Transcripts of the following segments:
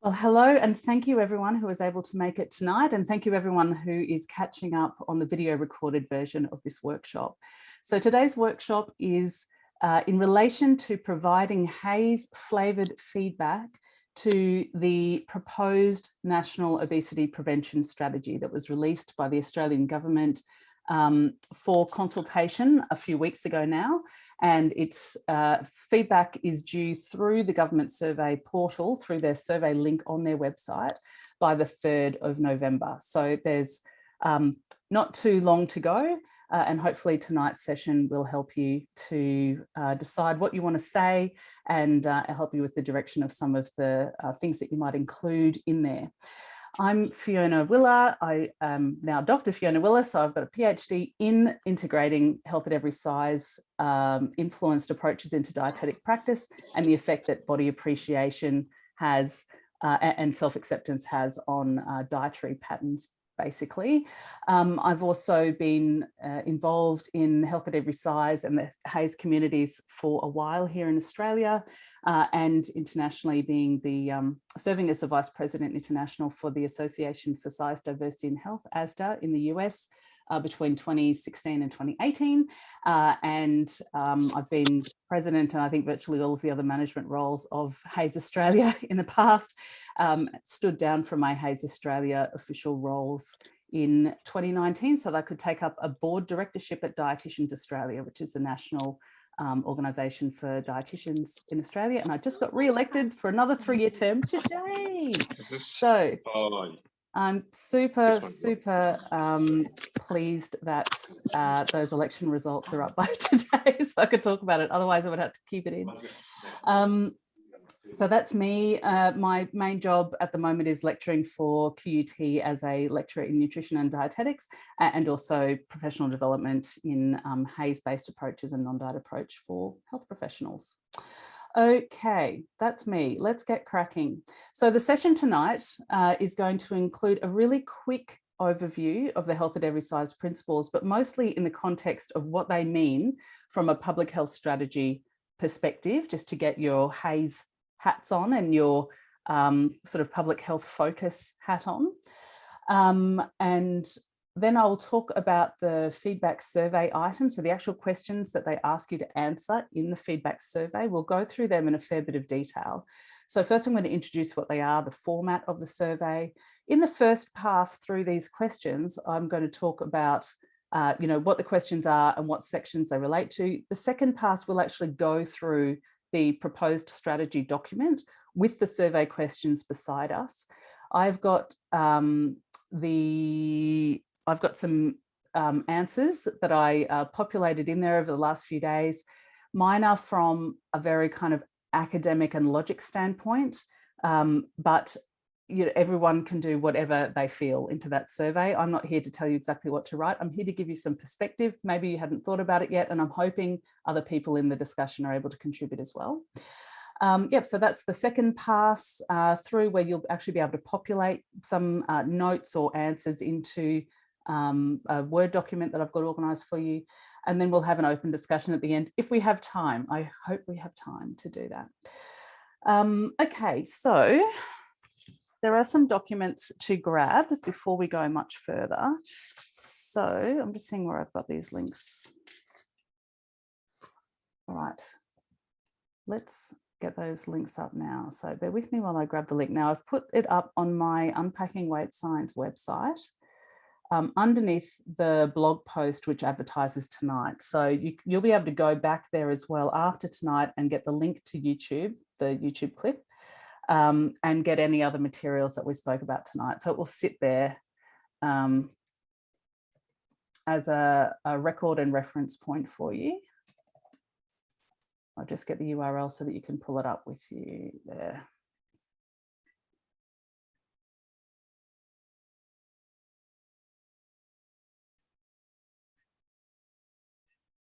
Well, hello, and thank you everyone who was able to make it tonight, and thank you everyone who is catching up on the video recorded version of this workshop. So today's workshop is in relation to providing HAES flavoured feedback to the proposed National Obesity Prevention Strategy that was released by the Australian Government for consultation a few weeks ago now, and its feedback is due through the government survey portal, through their survey link on their website by the 3rd of November. So there's not too long to go, and hopefully tonight's session will help you to decide what you want to say and help you with the direction of some of the things that you might include in there. I'm Fiona Willer. I am now Dr. Fiona Willer, so I've got a PhD in integrating health at every size, influenced approaches into dietetic practice and the effect that body appreciation has and self-acceptance has on dietary patterns, basically. I've also been involved in health at every size and the HAES communities for a while here in Australia, and internationally, being the serving as the Vice President International for the Association for Size Diversity in Health, ASDA, in the US between 2016 and 2018. I've been president, and I think virtually all of the other management roles of HAES Australia in the past. Stood down from my HAES Australia official roles in 2019 so that I could take up a board directorship at Dietitians Australia, which is the national organisation for dietitians in Australia. And I just got re-elected for another 3-year term today. So I'm super pleased that those election results are up by today, so I could talk about it. Otherwise, I would have to keep it in. So that's me. My main job at the moment is lecturing for QUT as a lecturer in nutrition and dietetics, and also professional development in HAES-based approaches and non-diet approach for health professionals. Okay, that's me. Let's get cracking. So the session tonight is going to include a really quick overview of the health at every size principles, but mostly in the context of what they mean from a public health strategy perspective, just to get your HAES hats on and your sort of public health focus hat on. And then I'll talk about the feedback survey items, so the actual questions that they ask you to answer in the feedback survey. We'll go through them in a fair bit of detail. So first I'm going to introduce what they are, the format of the survey. In the first pass through these questions, I'm going to talk about what the questions are and what sections they relate to. The second pass will actually go through the proposed strategy document with the survey questions beside us. I've got some answers that I populated in there over the last few days. Mine are from a very kind of academic and logic standpoint, but everyone can do whatever they feel into that survey. I'm not here to tell you exactly what to write. I'm here to give you some perspective. Maybe you hadn't thought about it yet, and I'm hoping other people in the discussion are able to contribute as well. So that's the second pass through, where you'll actually be able to populate some notes or answers into a Word document that I've got organised for you. And then we'll have an open discussion at the end if we have time. I hope we have time to do that. Okay, so there are some documents to grab before we go much further. So I'm just seeing where I've got these links. All right, let's get those links up now. So bear with me while I grab the link. Now I've put it up on my Unpacking Weight Science website underneath the blog post which advertises tonight. So you'll be able to go back there as well after tonight and get the link to YouTube, the YouTube clip. And get any other materials that we spoke about tonight. So it will sit there as a record and reference point for you. I'll just get the URL so that you can pull it up with you there.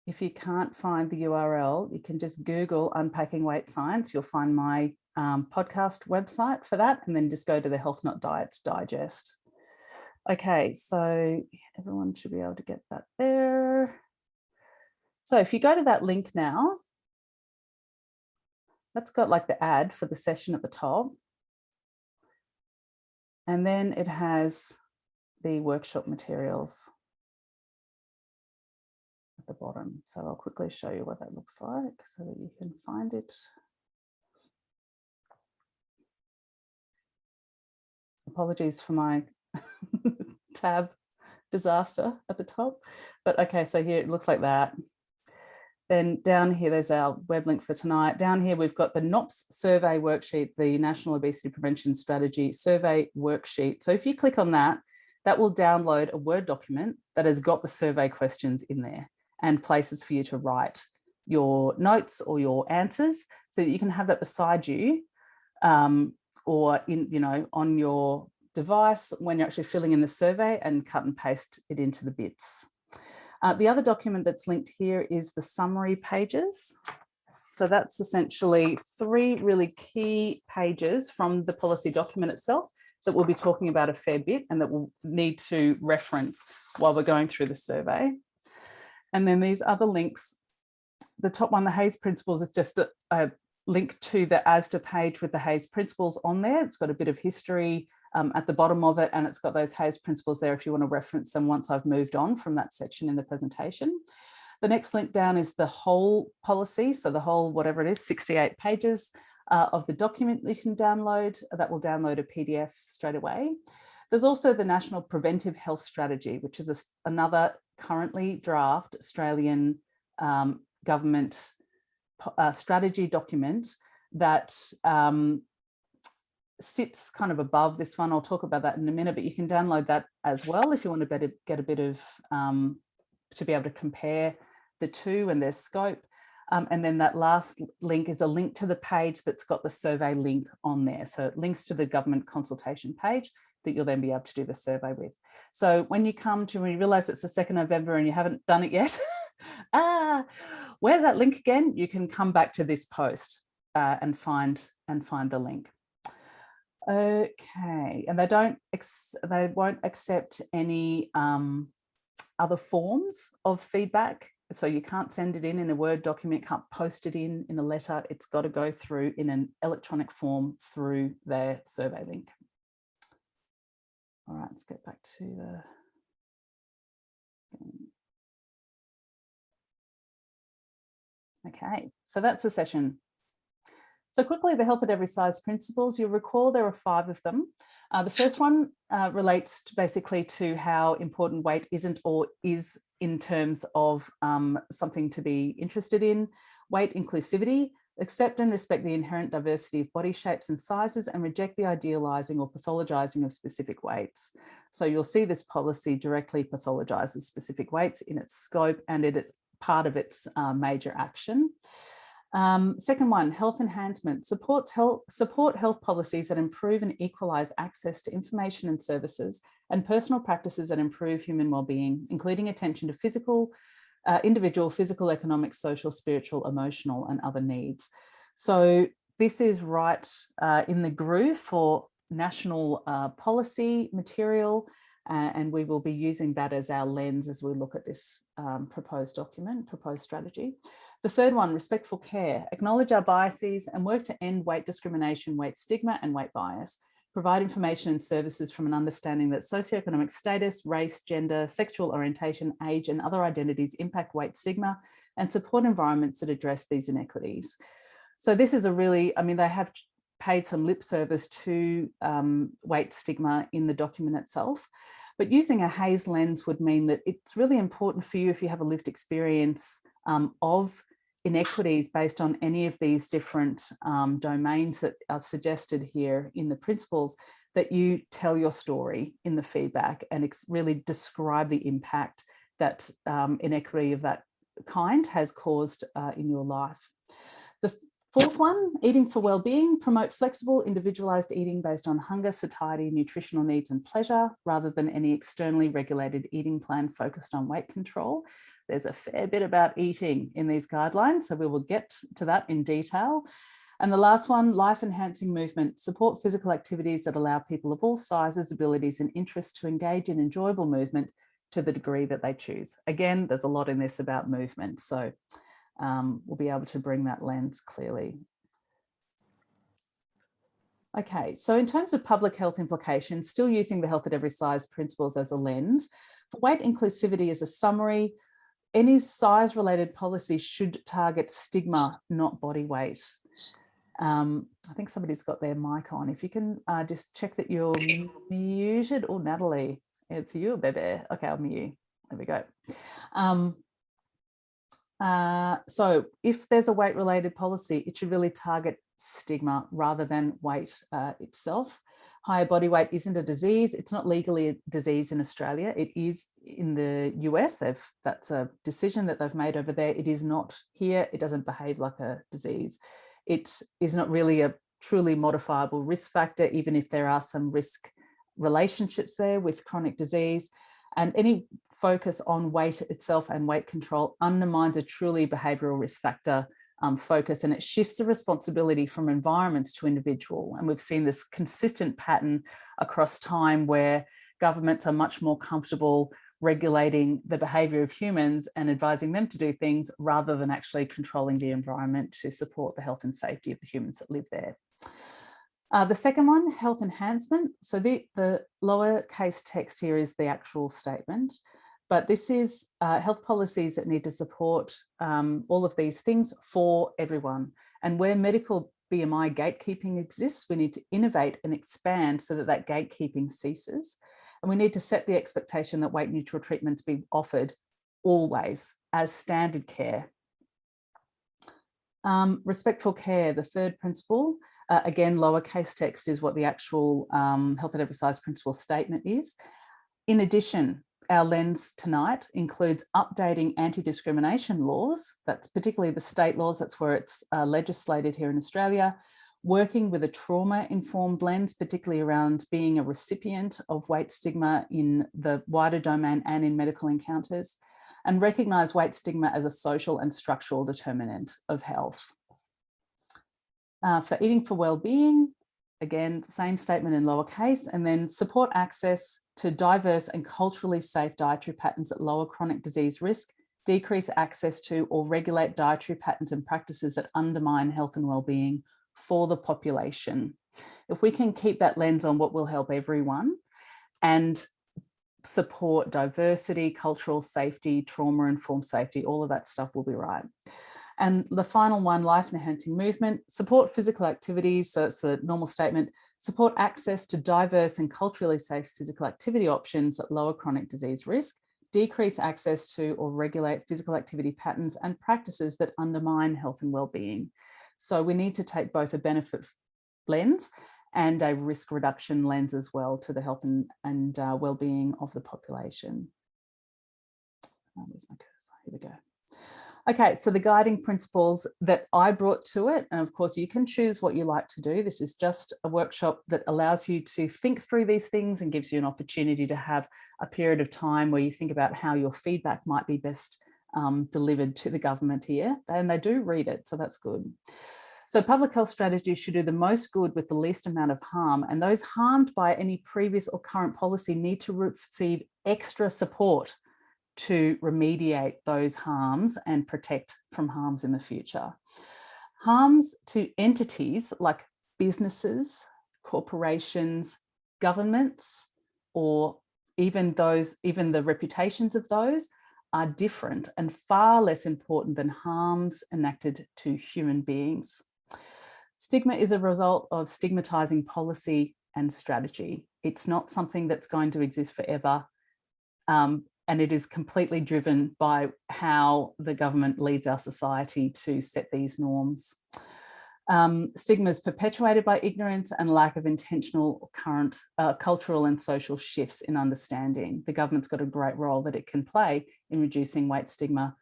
If you can't find the URL, you can just Google Unpacking Weight Science. You'll find my podcast website for that, and then just go to the Health Not Diets Digest. Okay, so everyone should be able to get that there. So if you go to that link now, that's got like the ad for the session at the top. And then it has the workshop materials at the bottom. So I'll quickly show you what that looks like so that you can find it. Apologies for my tab disaster at the top, but okay, so here it looks like that. Then down here, there's our web link for tonight. Down here, we've got the NOPS survey worksheet, the National Obesity Prevention Strategy survey worksheet. So if you click on that, that will download a Word document that has got the survey questions in there and places for you to write your notes or your answers so that you can have that beside you or on your device when you're actually filling in the survey and cut and paste it into the bits. The other document that's linked here is the summary pages. So that's essentially 3 really key pages from the policy document itself that we'll be talking about a fair bit and that we'll need to reference while we're going through the survey. And then these other links, the top one, the HAES Principles, is just a link to the ASDA page with the HAES Principles on there. It's got a bit of history at the bottom of it, and it's got those HAES Principles there if you want to reference them once I've moved on from that section in the presentation. The next link down is the whole policy, so the whole, whatever it is, 68 pages of the document you can download. That will download a PDF straight away. There's also the National Preventive Health Strategy, which is another currently draft Australian government strategy document that sits kind of above this one. I'll talk about that in a minute, but you can download that as well if you want to get a bit of, to be able to compare the two and their scope. And then that last link is a link to the page that's got the survey link on there. So it links to the government consultation page that you'll then be able to do the survey with. So when you realize it's the 2nd of November and you haven't done it yet, where's that link again? You can come back to this post and find the link. Okay, and they won't accept any other forms of feedback. So you can't send it in a Word document, can't post it in a letter. It's got to go through in an electronic form through their survey link. All right, let's get back to the. Okay, so that's the session. So quickly, the Health at Every Size principles, you'll recall there are 5 of them. The first one relates basically to how important weight isn't or is in terms of something to be interested in. Weight inclusivity, accept and respect the inherent diversity of body shapes and sizes and reject the idealizing or pathologizing of specific weights. So you'll see this policy directly pathologizes specific weights in its scope and it is part of its major action. Second one, health enhancement, support health policies that improve and equalise access to information and services and personal practices that improve human well-being, including attention to individual physical, economic, social, spiritual, emotional and other needs. So this is right in the groove for national policy material, and we will be using that as our lens as we look at this proposed document, proposed strategy. The third one, respectful care, acknowledge our biases and work to end weight discrimination, weight stigma and weight bias. Provide information and services from an understanding that socioeconomic status, race, gender, sexual orientation, age and other identities impact weight stigma and support environments that address these inequities. So this is a really, they have paid some lip service to weight stigma in the document itself. But using a HAES lens would mean that it's really important for you if you have a lived experience of inequities based on any of these different domains that are suggested here in the principles, that you tell your story in the feedback and really describe the impact that inequity of that kind has caused in your life. The fourth one, eating for well-being, promote flexible, individualized eating based on hunger, satiety, nutritional needs and pleasure, rather than any externally regulated eating plan focused on weight control. There's a fair bit about eating in these guidelines, so we will get to that in detail. And the last one, life-enhancing movement, support physical activities that allow people of all sizes, abilities and interests to engage in enjoyable movement to the degree that they choose. Again, there's a lot in this about movement, so we'll be able to bring that lens clearly. Okay, so in terms of public health implications, still using the health at every size principles as a lens, for weight inclusivity as a summary, any size-related policy should target stigma, not body weight. I think somebody's got their mic on. If you can just check that you're muted. Oh, Natalie, it's you, baby. Okay, I'll mute you. There we go. So if there's a weight-related policy, it should really target stigma rather than weight itself. Higher body weight isn't a disease. It's not legally a disease in Australia. It is in the US. That's a decision that they've made over there. It is not here. It doesn't behave like a disease. It is not really a truly modifiable risk factor, even if there are some risk relationships there with chronic disease. And any focus on weight itself and weight control undermines a truly behavioural risk factor focus, and it shifts the responsibility from environments to individual. And we've seen this consistent pattern across time where governments are much more comfortable regulating the behaviour of humans and advising them to do things rather than actually controlling the environment to support the health and safety of the humans that live there. The second one, health enhancement. So the lowercase text here is the actual statement, but this is health policies that need to support all of these things for everyone. And where medical BMI gatekeeping exists, we need to innovate and expand so that that gatekeeping ceases. And we need to set the expectation that weight neutral treatments be offered always as standard care. Respectful care, the third principle. Again, lowercase text is what the actual health at every size principle statement is. In addition, our lens tonight includes updating anti-discrimination laws. That's particularly the state laws. That's where it's legislated here in Australia. Working with a trauma-informed lens, particularly around being a recipient of weight stigma in the wider domain and in medical encounters, and recognise weight stigma as a social and structural determinant of health. For eating for well-being, again, same statement in lowercase, and then support access to diverse and culturally safe dietary patterns that lower chronic disease risk, decrease access to or regulate dietary patterns and practices that undermine health and well-being for the population. If we can keep that lens on what will help everyone and support diversity, cultural safety, trauma-informed safety, all of that stuff will be right. And the final one, life-enhancing movement, support physical activities, so it's a normal statement, support access to diverse and culturally safe physical activity options that lower chronic disease risk, decrease access to or regulate physical activity patterns and practices that undermine health and well-being. So we need to take both a benefit lens and a risk reduction lens as well to the health and well-being of the population. Where's my cursor? Here we go. Okay, so the guiding principles that I brought to it, and of course you can choose what you like to do. This is just a workshop that allows you to think through these things and gives you an opportunity to have a period of time where you think about how your feedback might be best delivered to the government here. And they do read it, so that's good. So public health strategies should do the most good with the least amount of harm, and those harmed by any previous or current policy need to receive extra support to remediate those harms and protect from harms in the future. Harms to entities like businesses, corporations, governments, or even the reputations of those are different and far less important than harms enacted to human beings. Stigma is a result of stigmatizing policy and strategy. It's not something that's going to exist forever. And it is completely driven by how the government leads our society to set these norms. Stigma is perpetuated by ignorance and lack of intentional current cultural and social shifts in understanding. The government's got a great role that it can play in reducing weight stigma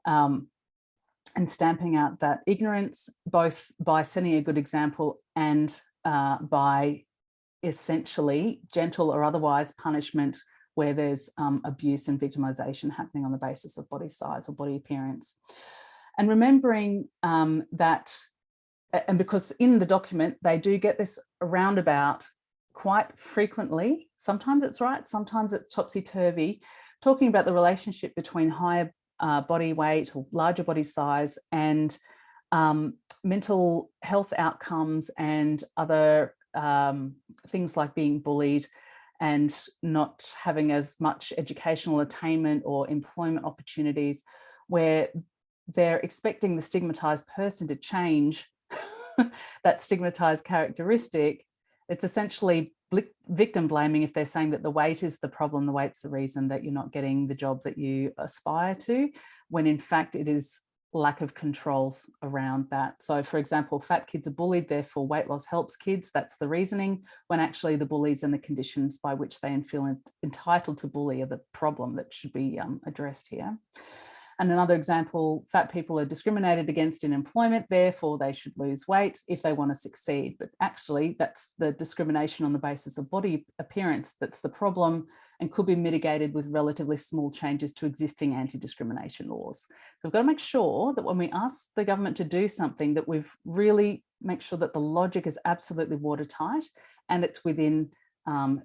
and stamping out that ignorance, both by setting a good example and by essentially gentle or otherwise punishment where there's abuse and victimization happening on the basis of body size or body appearance. And remembering that, and because in the document, they do get this roundabout quite frequently, sometimes it's right, sometimes it's topsy-turvy, talking about the relationship between higher body weight or larger body size and mental health outcomes and other things like being bullied and not having as much educational attainment or employment opportunities, where they're expecting the stigmatized person to change that stigmatized characteristic. It's essentially victim blaming if they're saying that the weight is the problem, the weight's the reason that you're not getting the job that you aspire to, when in fact it is lack of controls around that. So for example, fat kids are bullied, therefore weight loss helps kids. That's the reasoning, when actually the bullies and the conditions by which they feel entitled to bully are the problem that should be addressed here. And another example, fat people are discriminated against in employment, therefore they should lose weight if they want to succeed. But actually that's the discrimination on the basis of body appearance that's the problem, and could be mitigated with relatively small changes to existing anti-discrimination laws. So we've got to make sure that when we ask the government to do something, that we've really make sure that the logic is absolutely watertight and it's within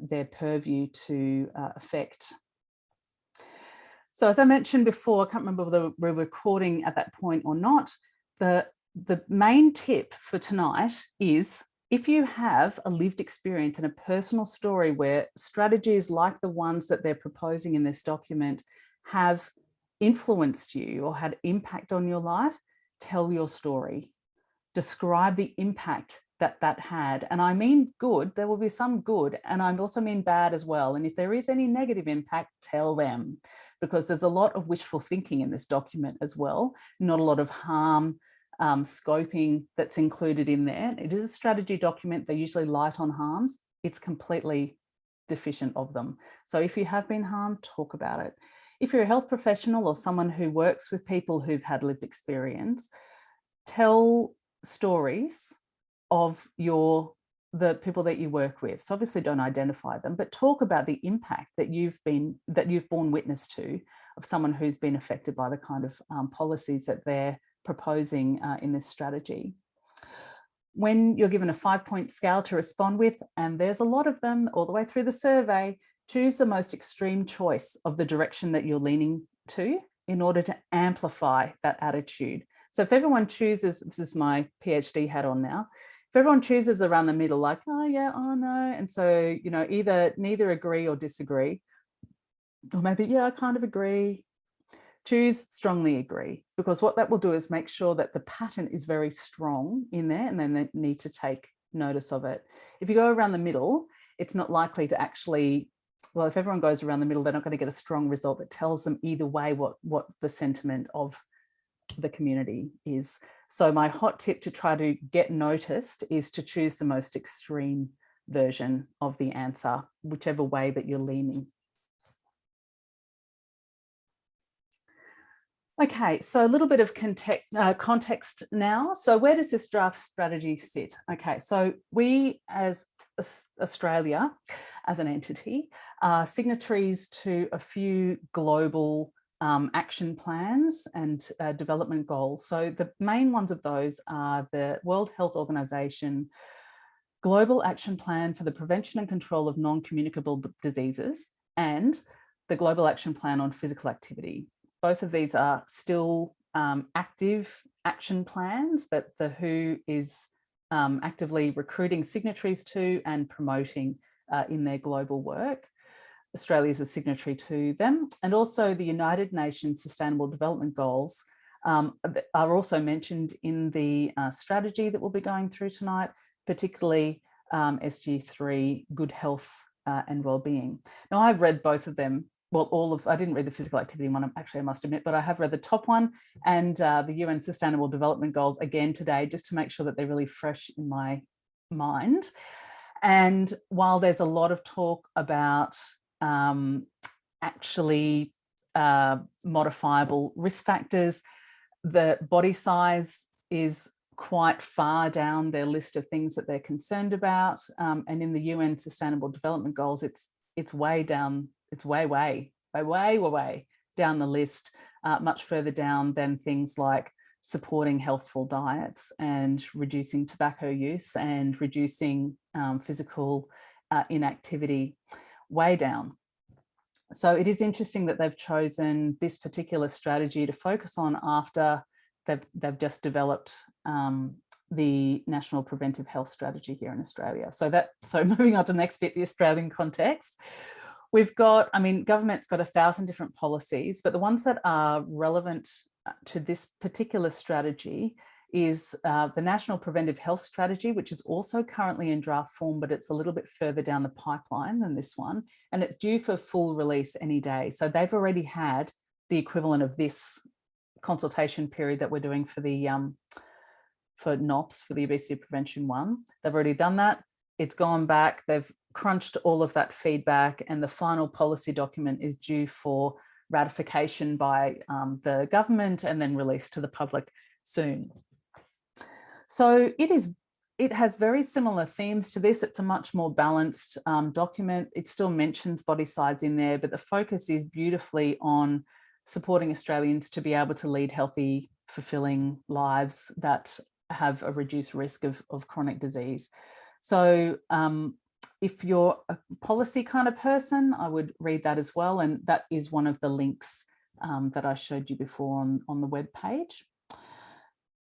their purview to affect. So as I mentioned before, I can't remember whether we're recording at that point or not, the main tip for tonight is, if you have a lived experience and a personal story where strategies like the ones that they're proposing in this document have influenced you or had impact on your life, tell your story. Describe the impact that that had. And I mean good, there will be some good, and I also mean bad as well. And if there is any negative impact, tell them, because there's a lot of wishful thinking in this document as well, not a lot of harm scoping that's included in there. It is a strategy document. They're usually light on harms. It's completely deficient of them. So if you have been harmed, talk about it. If you're a health professional or someone who works with people who've had lived experience, tell stories of the people that you work with. So obviously don't identify them, but talk about the impact that you've borne witness to of someone who's been affected by the kind of policies that they're proposing in this strategy. When you're given a 5-point scale to respond with, and there's a lot of them all the way through the survey, choose the most extreme choice of the direction that you're leaning to in order to amplify that attitude. So if everyone chooses, this is my PhD hat on now, if everyone chooses around the middle, like, oh yeah, oh no, and so, you know, either neither agree or disagree, or maybe, yeah, I kind of agree, choose strongly agree, because what that will do is make sure that the pattern is very strong in there, and then they need to take notice of it. If you go around the middle, it's not likely to actually, well, if everyone goes around the middle, they're not going to get a strong result that tells them either way what the sentiment of the community is. So my hot tip to try to get noticed is to choose the most extreme version of the answer, whichever way that you're leaning. Okay, so a little bit of context now. So where does this draft strategy sit? Okay, so we as Australia, as an entity, are signatories to a few global action plans and development goals. So the main ones of those are the World Health Organization Global Action Plan for the Prevention and Control of Non-Communicable Diseases and the Global Action Plan on Physical Activity. Both of these are still active action plans that the WHO is actively recruiting signatories to and promoting in their global work. Australia is a signatory to them, and also the United Nations Sustainable Development Goals are also mentioned in the strategy that we'll be going through tonight, particularly SG3, good health and well-being. Now, I've read both of them. Well, I didn't read the physical activity one, actually, I must admit, but I have read the top one and the UN Sustainable Development Goals again today, just to make sure that they're really fresh in my mind. And while there's a lot of talk about actually modifiable risk factors, the body size is quite far down their list of things that they're concerned about. And in the UN Sustainable Development Goals, it's way down, it's way down the list, much further down than things like supporting healthful diets and reducing tobacco use and reducing physical inactivity, way down. So it is interesting that they've chosen this particular strategy to focus on after they've just developed the National Preventive Health Strategy here in Australia. So moving on to the next bit, the Australian context. We've got, I mean, government's got 1,000 different policies, but the ones that are relevant to this particular strategy is the National Preventive Health Strategy, which is also currently in draft form, but it's a little bit further down the pipeline than this one. And it's due for full release any day. So they've already had the equivalent of this consultation period that we're doing for the for NOPS, for the obesity prevention one. They've already done that. It's gone back. They've crunched all of that feedback, and the final policy document is due for ratification by the government and then released to the public soon. So it has very similar themes to this. It's a much more balanced document. It still mentions body size in there, but the focus is beautifully on supporting Australians to be able to lead healthy, fulfilling lives that have a reduced risk of chronic disease. So if you're a policy kind of person, I would read that as well. And that is one of the links that I showed you before on the web page.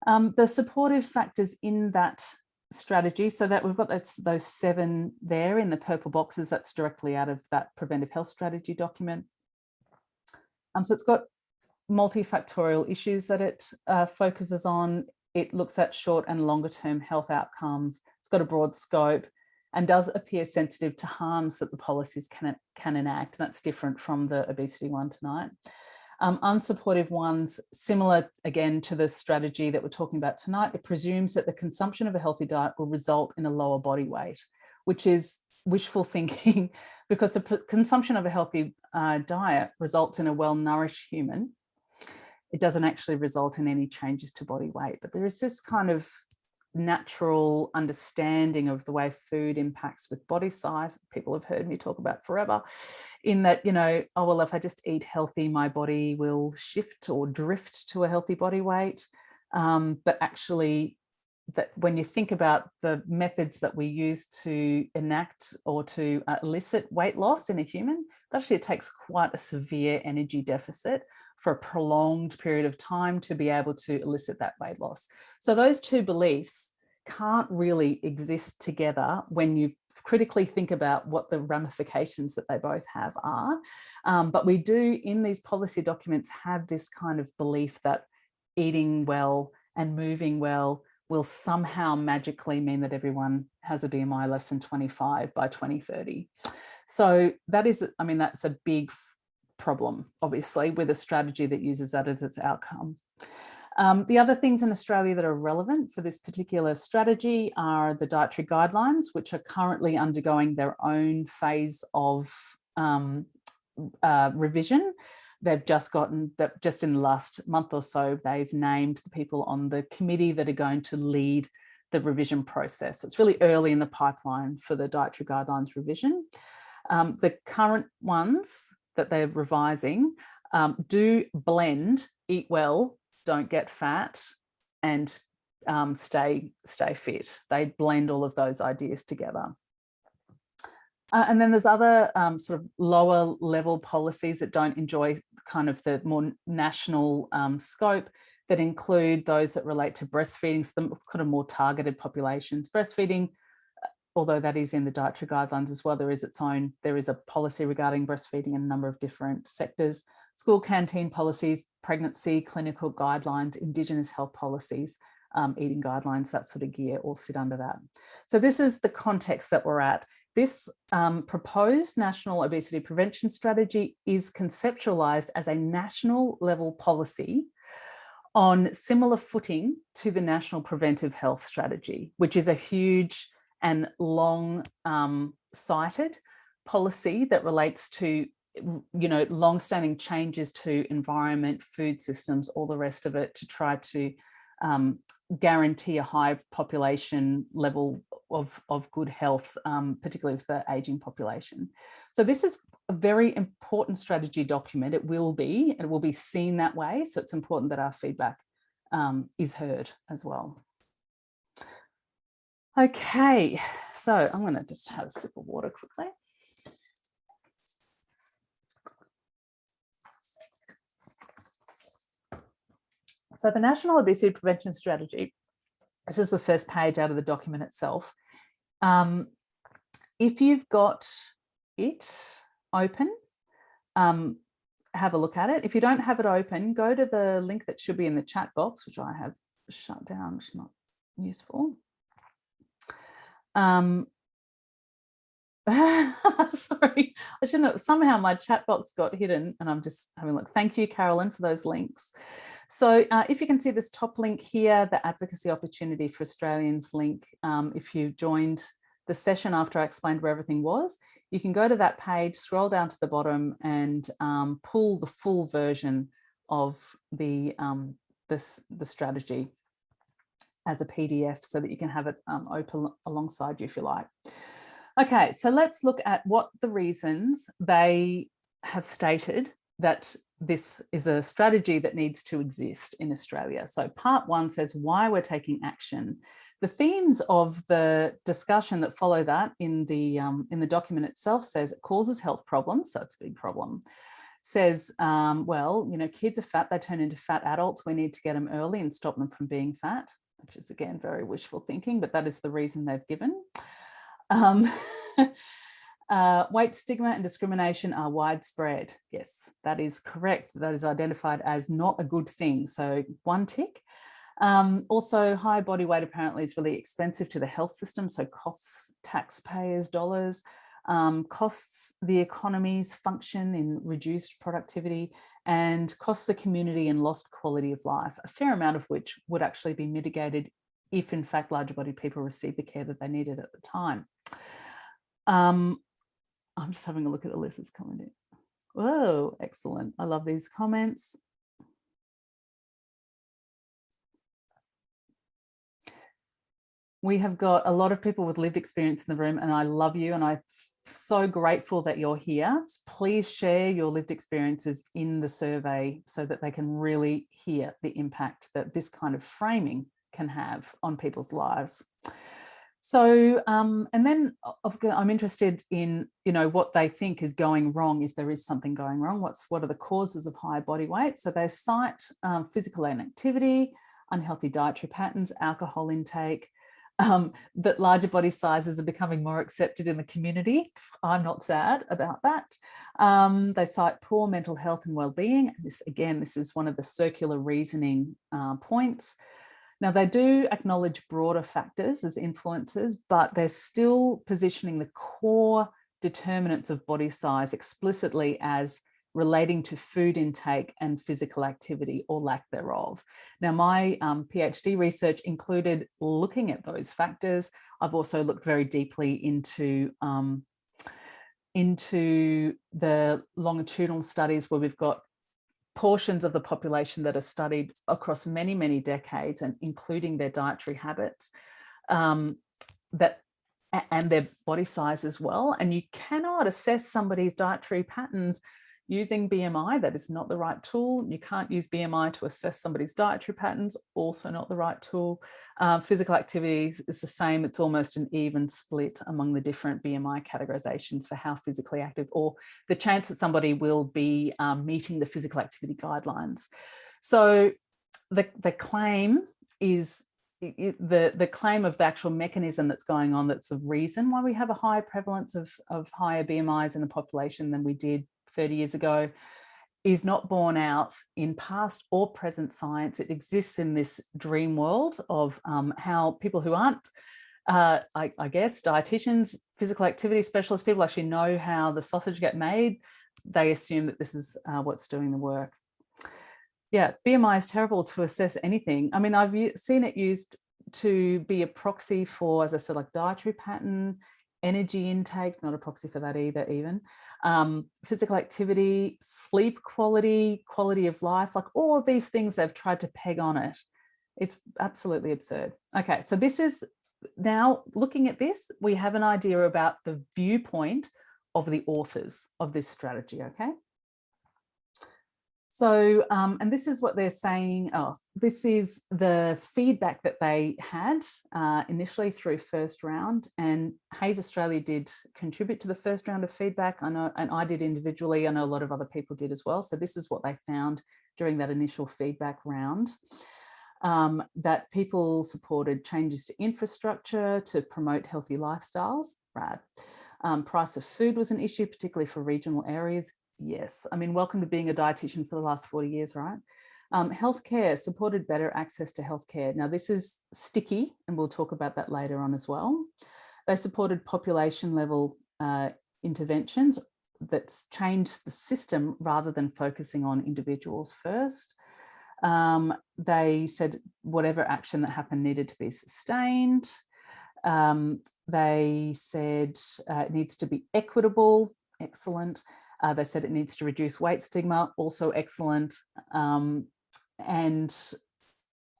The supportive factors in that strategy, so that we've got those 7 there in the purple boxes, that's directly out of that preventive health strategy document. So it's got multifactorial issues that it focuses on. It looks at short and longer term health outcomes. It's got a broad scope and does appear sensitive to harms that the policies can enact. That's different from the obesity one tonight. Unsupportive ones, similar again to the strategy that we're talking about tonight, it presumes that the consumption of a healthy diet will result in a lower body weight, which is wishful thinking, because the consumption of a healthy diet results in a well-nourished human. It doesn't actually result in any changes to body weight, but there is this kind of natural understanding of the way food impacts with body size. People have heard me talk about forever, in that, you know, oh, well, if I just eat healthy, my body will shift or drift to a healthy body weight. But actually, that when you think about the methods that we use to enact or to elicit weight loss in a human, actually it takes quite a severe energy deficit for a prolonged period of time to be able to elicit that weight loss. So those two beliefs can't really exist together when you critically think about what the ramifications that they both have are. But we do, in these policy documents, have this kind of belief that eating well and moving well will somehow magically mean that everyone has a BMI less than 25 by 2030. So that is, I mean, that's a big problem, obviously, with a strategy that uses that as its outcome. The other things in Australia that are relevant for this particular strategy are the dietary guidelines, which are currently undergoing their own phase of revision. They've just gotten that, just in the last month or so, they've named the people on the committee that are going to lead the revision process. It's really early in the pipeline for the dietary guidelines revision. The current ones that they're revising do blend eat well, don't get fat, and stay fit. They blend all of those ideas together. And then there's other sort of lower level policies that don't enjoy kind of the more national scope, that include those that relate to breastfeeding, so the kind of more targeted populations. Breastfeeding, although that is in the dietary guidelines as well, there is a policy regarding breastfeeding in a number of different sectors. School canteen policies, pregnancy, clinical guidelines, Indigenous health policies, eating guidelines, that sort of gear all sit under that. So this is the context that we're at. This proposed national obesity prevention strategy is conceptualized as a national level policy on similar footing to the National Preventive Health Strategy, which is a huge and long cited policy that relates to, you know, long-standing changes to environment, food systems, all the rest of it, to try to guarantee a high population level of good health, particularly for the aging population. So this is a very important strategy document. It will be seen that way. So it's important that our feedback is heard as well. Okay, so I'm going to just have a sip of water quickly. So the National Obesity Prevention Strategy This is the first page out of the document itself. If you've got it open, have a look at it. If you don't have it open, go to the link that should be in the chat box, which I have shut down, which is not useful. Sorry, I shouldn't have, somehow my chat box got hidden and I'm just having a look. Thank you, Carolyn, for those links. So if you can see this top link here, the Advocacy Opportunity for Australians link, if you joined the session after I explained where everything was, you can go to that page, scroll down to the bottom and pull the full version of the strategy as a PDF so that you can have it open alongside you if you like. Okay, so let's look at what the reasons they have stated that this is a strategy that needs to exist in Australia. So part one says why we're taking action. The themes of the discussion that follow that in the document itself says it causes health problems, so it's a big problem. Says, well, you know, kids are fat, they turn into fat adults. We need to get them early and stop them from being fat, which is again very wishful thinking, but that is the reason they've given. Weight stigma and discrimination are widespread. Yes, that is correct. That is identified as not a good thing. So one tick. Also, high body weight apparently is really expensive to the health system. So costs taxpayers dollars, costs the economy's function in reduced productivity, and costs the community and lost quality of life, a fair amount of which would actually be mitigated if in fact larger bodied people received the care that they needed at the time. I'm just having a look at the list that's coming in. Whoa, excellent. I love these comments. We have got a lot of people with lived experience in the room and I love you and I'm so grateful that you're here. Please share your lived experiences in the survey so that they can really hear the impact that this kind of framing can have on people's lives. So, and then I'm interested in, you know, what they think is going wrong, if there is something going wrong. What are the causes of high body weight? So they cite physical inactivity, unhealthy dietary patterns, alcohol intake, that larger body sizes are becoming more accepted in the community. I'm not sad about that. They cite poor mental health and well-being. This is one of the circular reasoning points. Now, they do acknowledge broader factors as influences, but they're still positioning the core determinants of body size explicitly as relating to food intake and physical activity or lack thereof. Now, my PhD research included looking at those factors. I've also looked very deeply into the longitudinal studies where we've got portions of the population that are studied across many, many decades and including their dietary habits and their body size as well. And you cannot assess somebody's dietary patterns using BMI. That is not the right tool. You can't use BMI to assess somebody's dietary patterns, also not the right tool. Physical activities is the same. It's almost an even split among the different BMI categorizations for how physically active or the chance that somebody will be meeting the physical activity guidelines. So the claim is the claim of the actual mechanism that's going on, that's a reason why we have a higher prevalence of higher BMIs in the population than we did 30 years ago, is not borne out in past or present science. It exists in this dream world of how people who aren't, I guess, dietitians, physical activity specialists, people actually know how the sausage get made. They assume that this is what's doing the work. Yeah, BMI is terrible to assess anything. I mean, I've seen it used to be a proxy for, as I said, like dietary pattern, energy intake, not a proxy for that either even, physical activity, sleep quality, quality of life, like all of these things they've tried to peg on it. It's absolutely absurd. Okay, so this is, now looking at this, we have an idea about the viewpoint of the authors of this strategy, okay? So, and this is what they're saying. Oh, this is the feedback that they had initially through first round, and HAES Australia did contribute to the first round of feedback. I know, and I did individually. I know a lot of other people did as well. So this is what they found during that initial feedback round. that people supported changes to infrastructure to promote healthy lifestyles. Rad. Price of food was an issue, particularly for regional areas. Yes, I mean, welcome to being a dietitian for the last 40 years, right? Healthcare supported better access to healthcare. Now, this is sticky, and we'll talk about that later on as well. They supported population level interventions that's changed the system rather than focusing on individuals first. They said whatever action that happened needed to be sustained. They said it needs to be equitable, excellent. They said it needs to reduce weight stigma, also excellent. And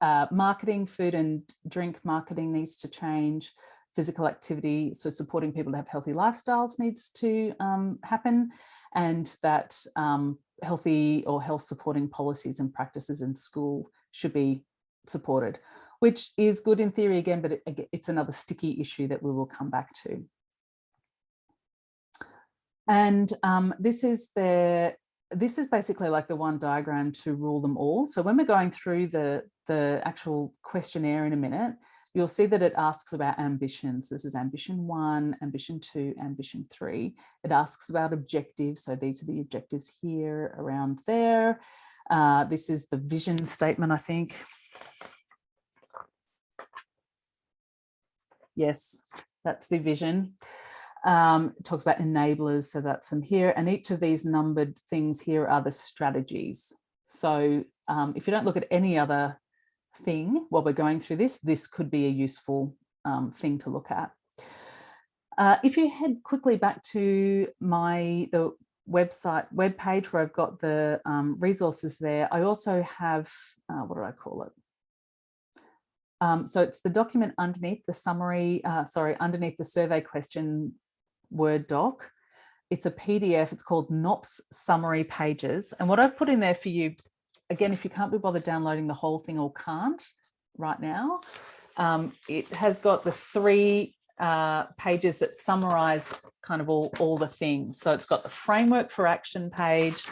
marketing, food and drink marketing needs to change. Physical activity, so supporting people to have healthy lifestyles needs to happen, and that healthy or health supporting policies and practices in school should be supported, which is good in theory again, but it's another sticky issue that we will come back to. And this is basically like the one diagram to rule them all. So when we're going through the actual questionnaire in a minute, you'll see that it asks about ambitions. This is ambition 1, ambition 2, ambition 3. It asks about objectives. So these are the objectives here, around there. This is the vision statement, I think. Yes, that's the vision. It talks about enablers, so that's them here. And each of these numbered things here are the strategies. So if you don't look at any other thing while we're going through this could be a useful thing to look at. If you head quickly back to the web page where I've got the resources there, I also have, what do I call it? So it's the document underneath the summary, underneath the survey question Word doc. It's a PDF, it's called NOPS summary pages. And what I've put in there for you, again, if you can't be bothered downloading the whole thing or can't right now, it has got the 3 pages that summarize kind of all the things. So it's got the framework for action page,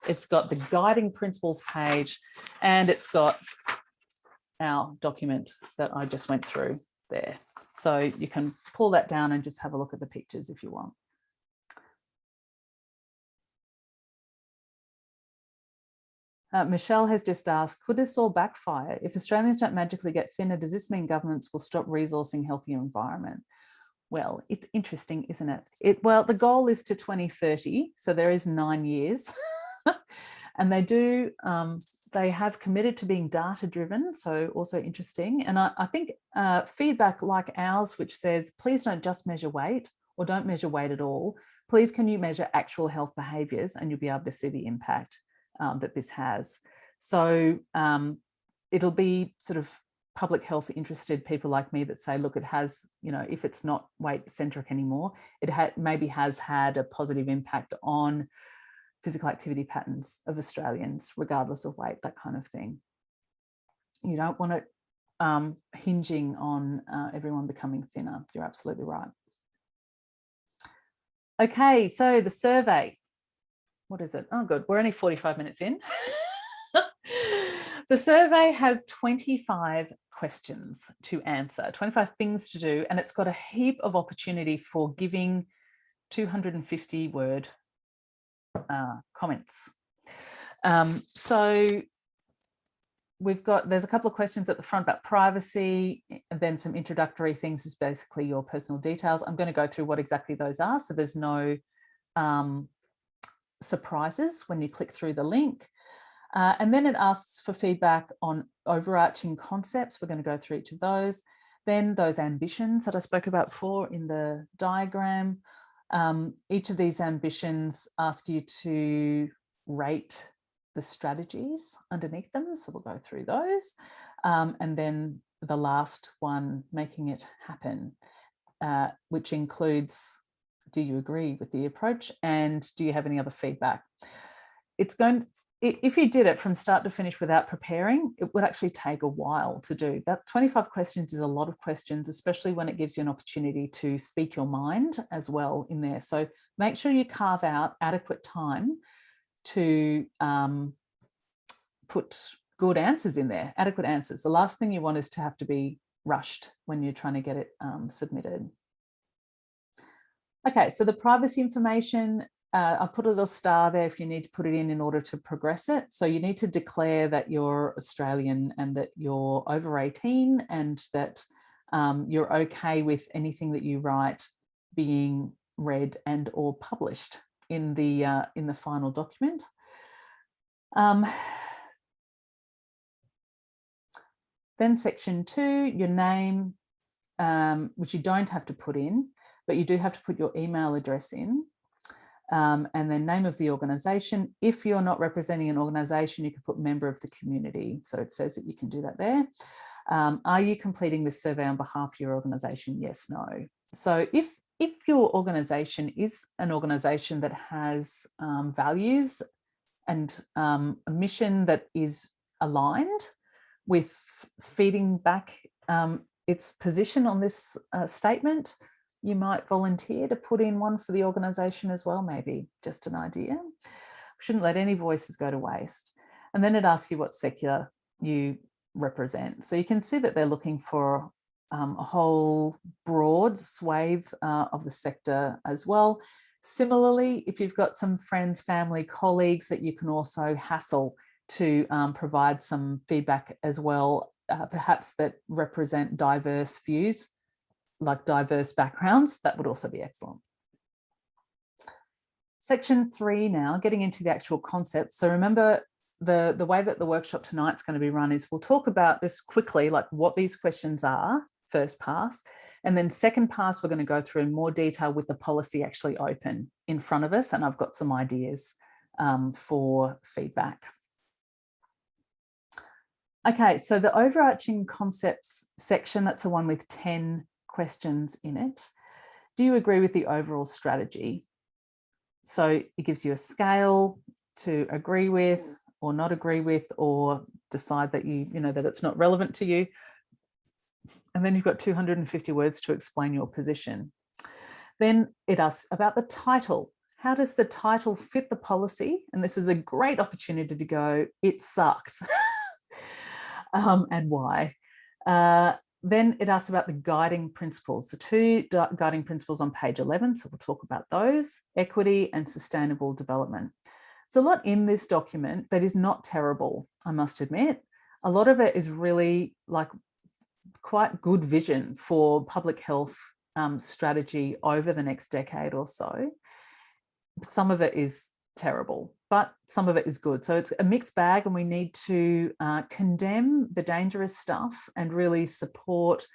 it's got the guiding principles page, and it's got our document that I just went through there. So you can pull that down and just have a look at the pictures if you want. Michelle has just asked, could this all backfire? If Australians don't magically get thinner, does this mean governments will stop resourcing healthier environment? Well, it's interesting, isn't it? Well, the goal is to 2030, so there is 9 years. And they have committed to being data driven, so also interesting. And I think feedback like ours, which says, please don't just measure weight or don't measure weight at all. Please, can you measure actual health behaviours, and you'll be able to see the impact that this has. So it'll be sort of public health interested people like me that say, look, it has, if it's not weight centric anymore, it maybe has had a positive impact on physical activity patterns of Australians, regardless of weight, that kind of thing. You don't want it hinging on everyone becoming thinner. You're absolutely right. Okay, so the survey. What is it? Oh, good. We're only 45 minutes in. The survey has 25 questions to answer, 25 things to do, and it's got a heap of opportunity for giving 250-word comments. So there's a couple of questions at the front about privacy, and then some introductory things is basically your personal details. I'm going to go through what exactly those are, so there's no surprises when you click through the link. And then it asks for feedback on overarching concepts. We're going to go through each of those. Then those ambitions that I spoke about before in the diagram. Each of these ambitions ask you to rate the strategies underneath them. So we'll go through those. And then the last one, making it happen, which includes, do you agree with the approach? And do you have any other feedback? If you did it from start to finish without preparing, it would actually take a while to do. That 25 questions is a lot of questions, especially when it gives you an opportunity to speak your mind as well in there. So make sure you carve out adequate time to put good answers in there, adequate answers. The last thing you want is to have to be rushed when you're trying to get it submitted. Okay, so the privacy information, I put a little star there if you need to put it in order to progress it. So you need to declare that you're Australian and that you're over 18 and that you're okay with anything that you write being read and or published in the final document. Then section 2, your name, which you don't have to put in, but you do have to put your email address in. And then name of the organisation. If you're not representing an organisation, you can put member of the community. So it says that you can do that there. Are you completing this survey on behalf of your organisation? Yes, no. So if your organisation is an organisation that has values and a mission that is aligned with feeding back its position on this statement, you might volunteer to put in one for the organisation as well, maybe, just an idea. Shouldn't let any voices go to waste. And then it asks you what sector you represent. So you can see that they're looking for a whole broad swathe of the sector as well. Similarly, if you've got some friends, family, colleagues that you can also hassle to provide some feedback as well, perhaps that represent diverse views, like diverse backgrounds, that would also be excellent. Section 3 now, getting into the actual concept. So remember, the way that the workshop tonight's going to be run is we'll talk about just quickly like what these questions are, first pass, and then second pass we're going to go through in more detail with the policy actually open in front of us, and I've got some ideas for feedback. Okay, so the overarching concepts section, that's the one with 10 questions in it. Do you agree with the overall strategy? So it gives you a scale to agree with or not agree with, or decide that that it's not relevant to you. And then you've got 250 words to explain your position. Then it asks about the title. How does the title fit the policy? And this is a great opportunity to go, it sucks. And why? Then it asks about the guiding principles, the 2 guiding principles on page 11. So we'll talk about those, equity and sustainable development. There's a lot in this document that is not terrible, I must admit. A lot of it is really like quite good vision for public health strategy over the next decade or so. Some of it is terrible, but some of it is good. So it's a mixed bag, and we need to condemn the dangerous stuff and really support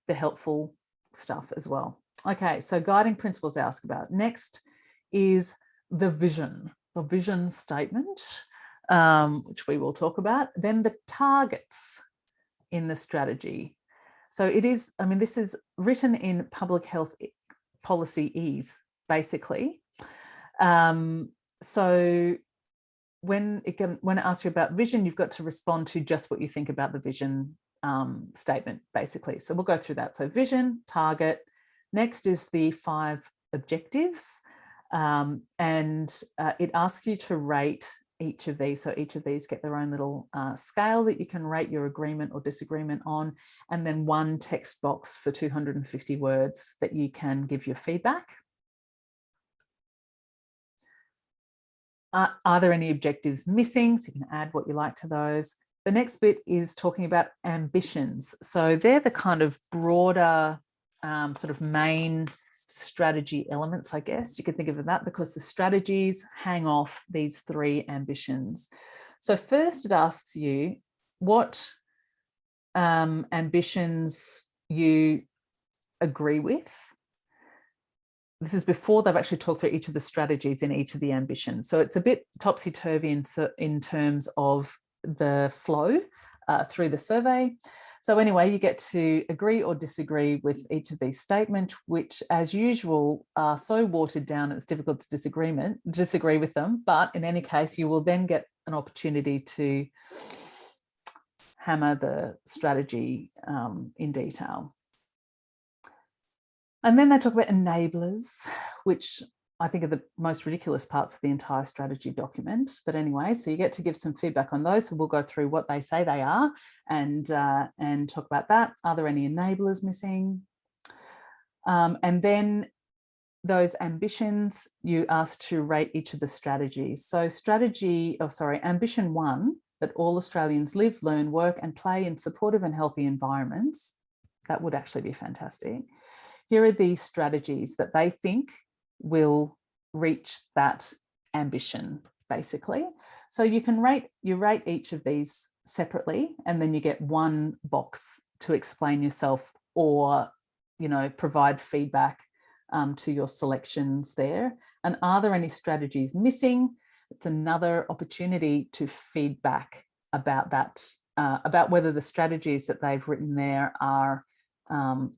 the helpful stuff as well. Okay, so guiding principles I ask about. Next is the vision statement, which we will talk about. Then the targets in the strategy. So it is, I mean, this is written in public health policy ease, basically. So when it asks you about vision, you've got to respond to just what you think about the vision statement, basically. So we'll go through that. So vision, target. Next is the 5 objectives. And it asks you to rate each of these. So each of these get their own little scale that you can rate your agreement or disagreement on. And then 1 text box for 250 words that you can give your feedback. Are there any objectives missing? So you can add what you like to those. The next bit is talking about ambitions. So they're the kind of broader sort of main strategy elements, I guess. You could think of it that, because the strategies hang off these 3 ambitions. So first it asks you what ambitions you agree with. This is before they've actually talked through each of the strategies in each of the ambitions. So it's a bit topsy-turvy in terms of the flow through the survey. So anyway, you get to agree or disagree with each of these statements, which as usual are so watered down it's difficult to disagree with them. But in any case, you will then get an opportunity to hammer the strategy in detail. And then they talk about enablers, which I think, are the most ridiculous parts of the entire strategy document. But anyway, so you get to give some feedback on those. So we'll go through what they say they are and talk about that. Are there any enablers missing? And then those ambitions, you asked to rate each of the strategies. So ambition 1, that all Australians live, learn, work and play in supportive and healthy environments. That would actually be fantastic. Here are the strategies that they think will reach that ambition, basically. So you rate each of these separately, and then you get one box to explain yourself or, you know, provide feedback to your selections there. And are there any strategies missing? It's another opportunity to feedback about that, about whether the strategies that they've written there are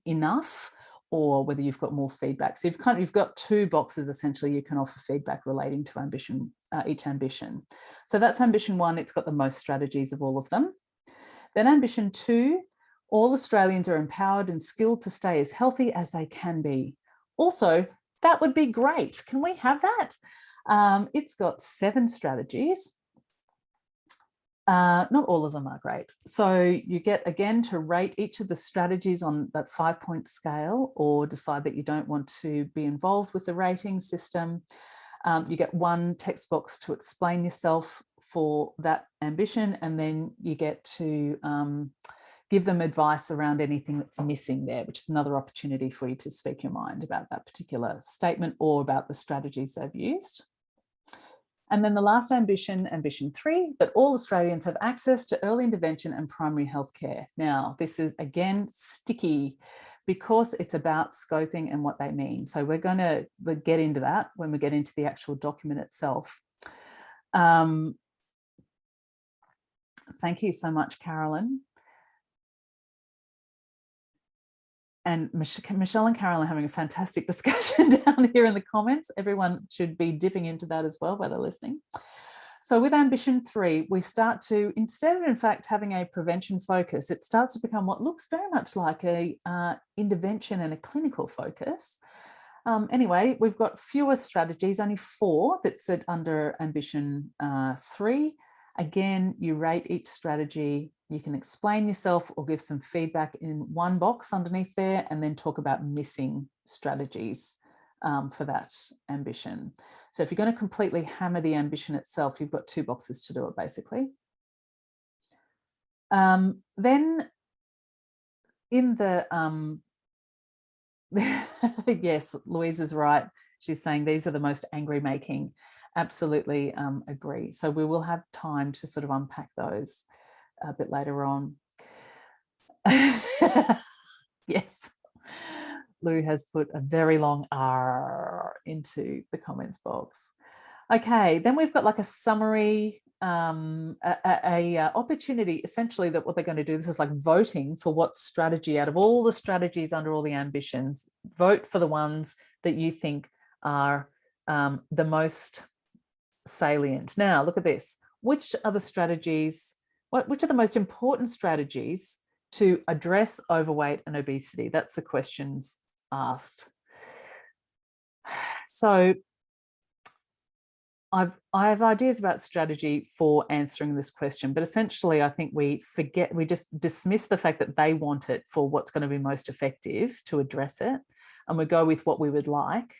enough, or whether you've got more feedback. So you've got 2 boxes essentially you can offer feedback relating to ambition, each ambition. So that's ambition 1. It's got the most strategies of all of them. Then ambition 2, all Australians are empowered and skilled to stay as healthy as they can be. Also, that would be great. Can we have that? It's got 7 strategies. Not all of them are great. So you get, again, to rate each of the strategies on that 5-point scale, or decide that you don't want to be involved with the rating system. You get 1 text box to explain yourself for that ambition, and then you get to give them advice around anything that's missing there, which is another opportunity for you to speak your mind about that particular statement or about the strategies they've used. And then the last ambition, ambition 3, that all Australians have access to early intervention and primary health care. Now, this is, again, sticky because it's about scoping and what they mean. So we're going to get into that when we get into the actual document itself. Thank you so much, Carolyn. And Michelle and Carol are having a fantastic discussion down here in the comments. Everyone should be dipping into that as well while they're listening. So with ambition 3, we start to, instead of in fact having a prevention focus, it starts to become what looks very much like a intervention and a clinical focus. Anyway, we've got fewer strategies, only 4 that sit under ambition 3. Again, you rate each strategy. You can explain yourself or give some feedback in 1 box underneath there, and then talk about missing strategies for that ambition. So if you're going to completely hammer the ambition itself, you've got 2 boxes to do it, basically. Then in the, yes, Louise is right. She's saying these are the most angry making. Absolutely agree. So we will have time to sort of unpack those a bit later on. Yes, Lou has put a very long R into the comments box. Okay, then we've got like a summary, opportunity, essentially, that what they're going to do, this is like voting for what strategy out of all the strategies under all the ambitions, vote for the ones that you think are the most salient. Now, look at this. Which are the strategies, which are the most important strategies to address overweight and obesity? That's the questions asked. So I have ideas about strategy for answering this question, but essentially I think we just dismiss the fact that they want it for what's going to be most effective to address it, and we go with what we would like.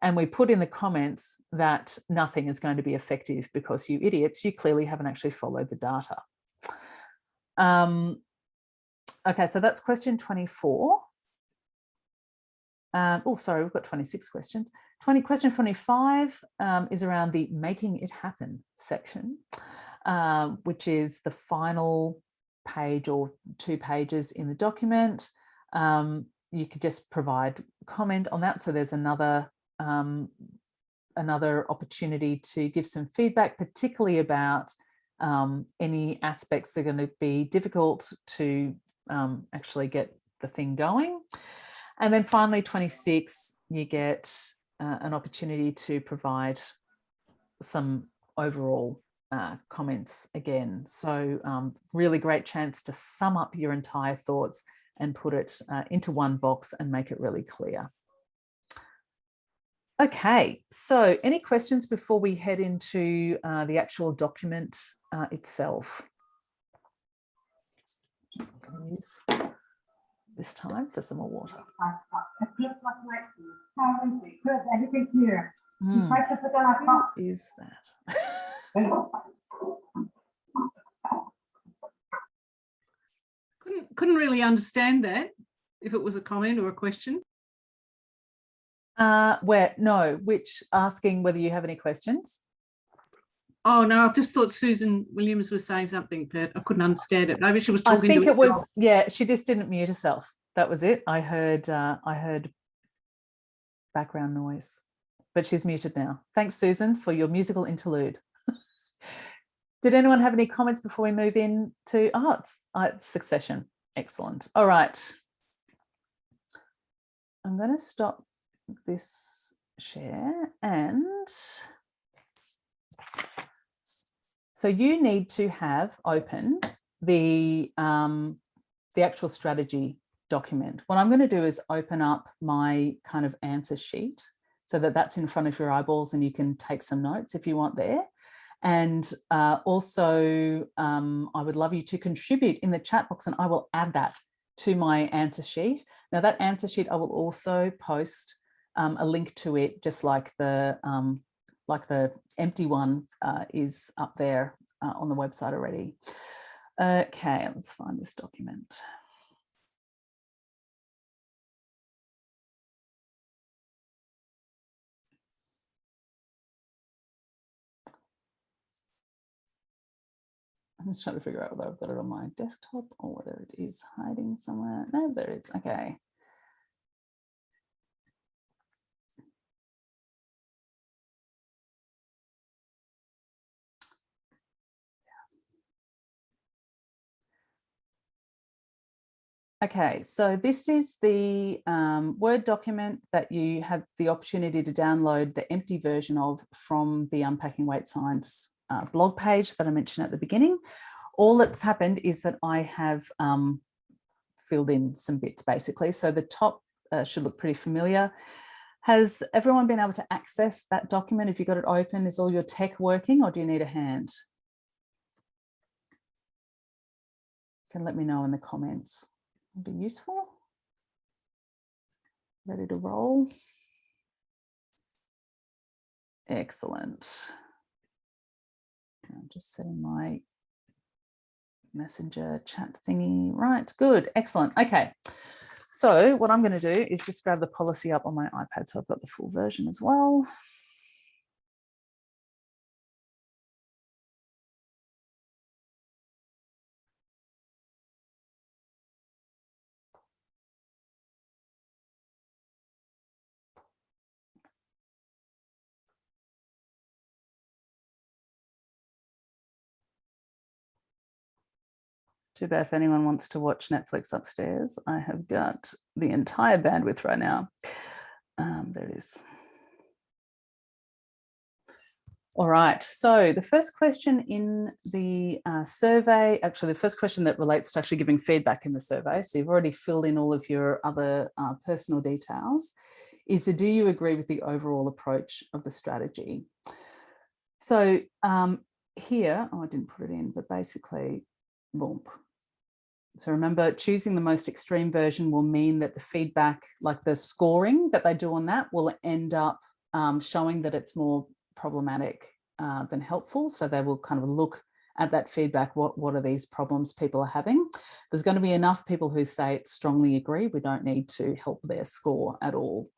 And we put in the comments that nothing is going to be effective because you idiots, you clearly haven't actually followed the data. Okay, so that's question 24. Oh, sorry, we've got 26 questions. Question 25 is around the making it happen section, which is the final page or 2 pages in the document. You could just provide comment on that. So there's another opportunity to give some feedback, particularly about any aspects that are going to be difficult to actually get the thing going. And then finally, 26, you get an opportunity to provide some overall comments again. So really great chance to sum up your entire thoughts and put it into 1 box and make it really clear. Okay, so any questions before we head into the actual document itself? I'm going to use this time for some more water. What is that? Couldn't really understand that, if it was a comment or a question. Which asking whether you have any questions? Oh no, I just thought Susan Williams was saying something, but I couldn't understand it. Maybe she was talking. I think it was, yeah, she just didn't mute herself. That was it. I heard background noise, but she's muted now. Thanks, Susan, for your musical interlude. Did anyone have any comments before we move in to it's succession? Excellent. All right. I'm going to stop this share, and so you need to have open the actual strategy document. What I'm going to do is open up my kind of answer sheet so that that's in front of your eyeballs and you can take some notes if you want there. And also, I would love you to contribute in the chat box, and I will add that to my answer sheet. Now that answer sheet, I will also post a link to it, just like the empty one is up there on the website already. Okay, let's find this document. I'm just trying to figure out whether I've got it on my desktop or whether it is hiding somewhere. No, there it is. Okay. Okay, so this is the Word document that you have the opportunity to download the empty version of from the Unpacking Weight Science blog page that I mentioned at the beginning. All that's happened is that I have filled in some bits basically. So the top should look pretty familiar. Has everyone been able to access that document? If you got it open, is all your tech working, or do you need a hand? You can let me know in the comments. It'll be useful. Ready to roll? Excellent. I'm just setting my messenger chat thingy. Right, good, excellent. Okay, so what I'm going to do is just grab the policy up on my iPad so I've got the full version as well. Too bad if anyone wants to watch Netflix upstairs. I have got the entire bandwidth right now. There it is. All right, so the first question in the survey, actually the first question that relates to actually giving feedback in the survey, so you've already filled in all of your other personal details, is do you agree with the overall approach of the strategy? So here, I didn't put it in, but basically, boom. So remember, choosing the most extreme version will mean that the feedback, like the scoring that they do on that, will end up showing that it's more problematic than helpful. So they will kind of look at that feedback. What are these problems people are having? There's going to be enough people who say strongly agree. We don't need to help their score at all.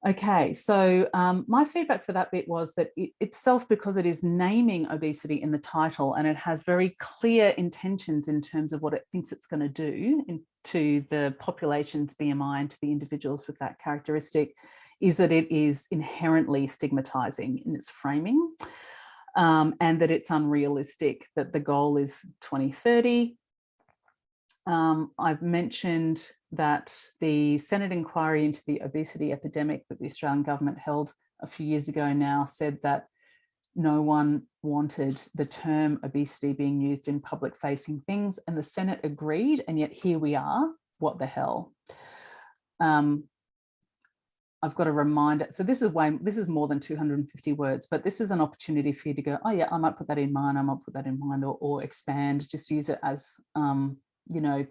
Okay, so my feedback for that bit was that itself, because it is naming obesity in the title and it has very clear intentions in terms of what it thinks it's going to do to the population's BMI and to the individuals with that characteristic, is that it is inherently stigmatizing in its framing, and that it's unrealistic, that the goal is 2030. I've mentioned that the Senate inquiry into the obesity epidemic that the Australian government held a few years ago now said that no one wanted the term obesity being used in public facing things, and the Senate agreed, and yet here we are. What the hell? I've got a reminder. So this is more than 250 words, but this is an opportunity for you to go, oh yeah, I might put that in mine, I might put that in mine, or expand, just use it as, you know,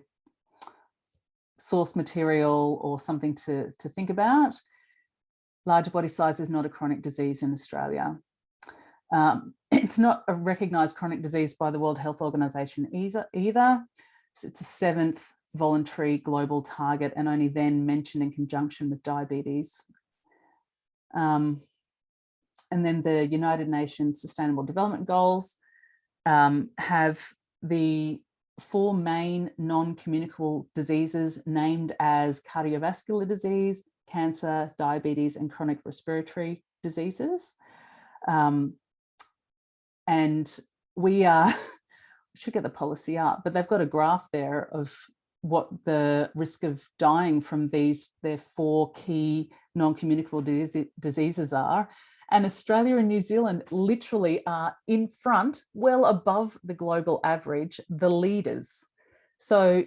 source material or something to think about. Larger body size is not a chronic disease in Australia. It's not a recognised chronic disease by the World Health Organization either. So it's a 7th voluntary global target and only then mentioned in conjunction with diabetes. And then the United Nations Sustainable Development Goals have the 4 main non-communicable diseases named as cardiovascular disease, cancer, diabetes, and chronic respiratory diseases. And we should get the policy up, but they've got a graph there of what the risk of dying from their 4 key non-communicable diseases are. And Australia and New Zealand literally are in front, well above the global average, the leaders. So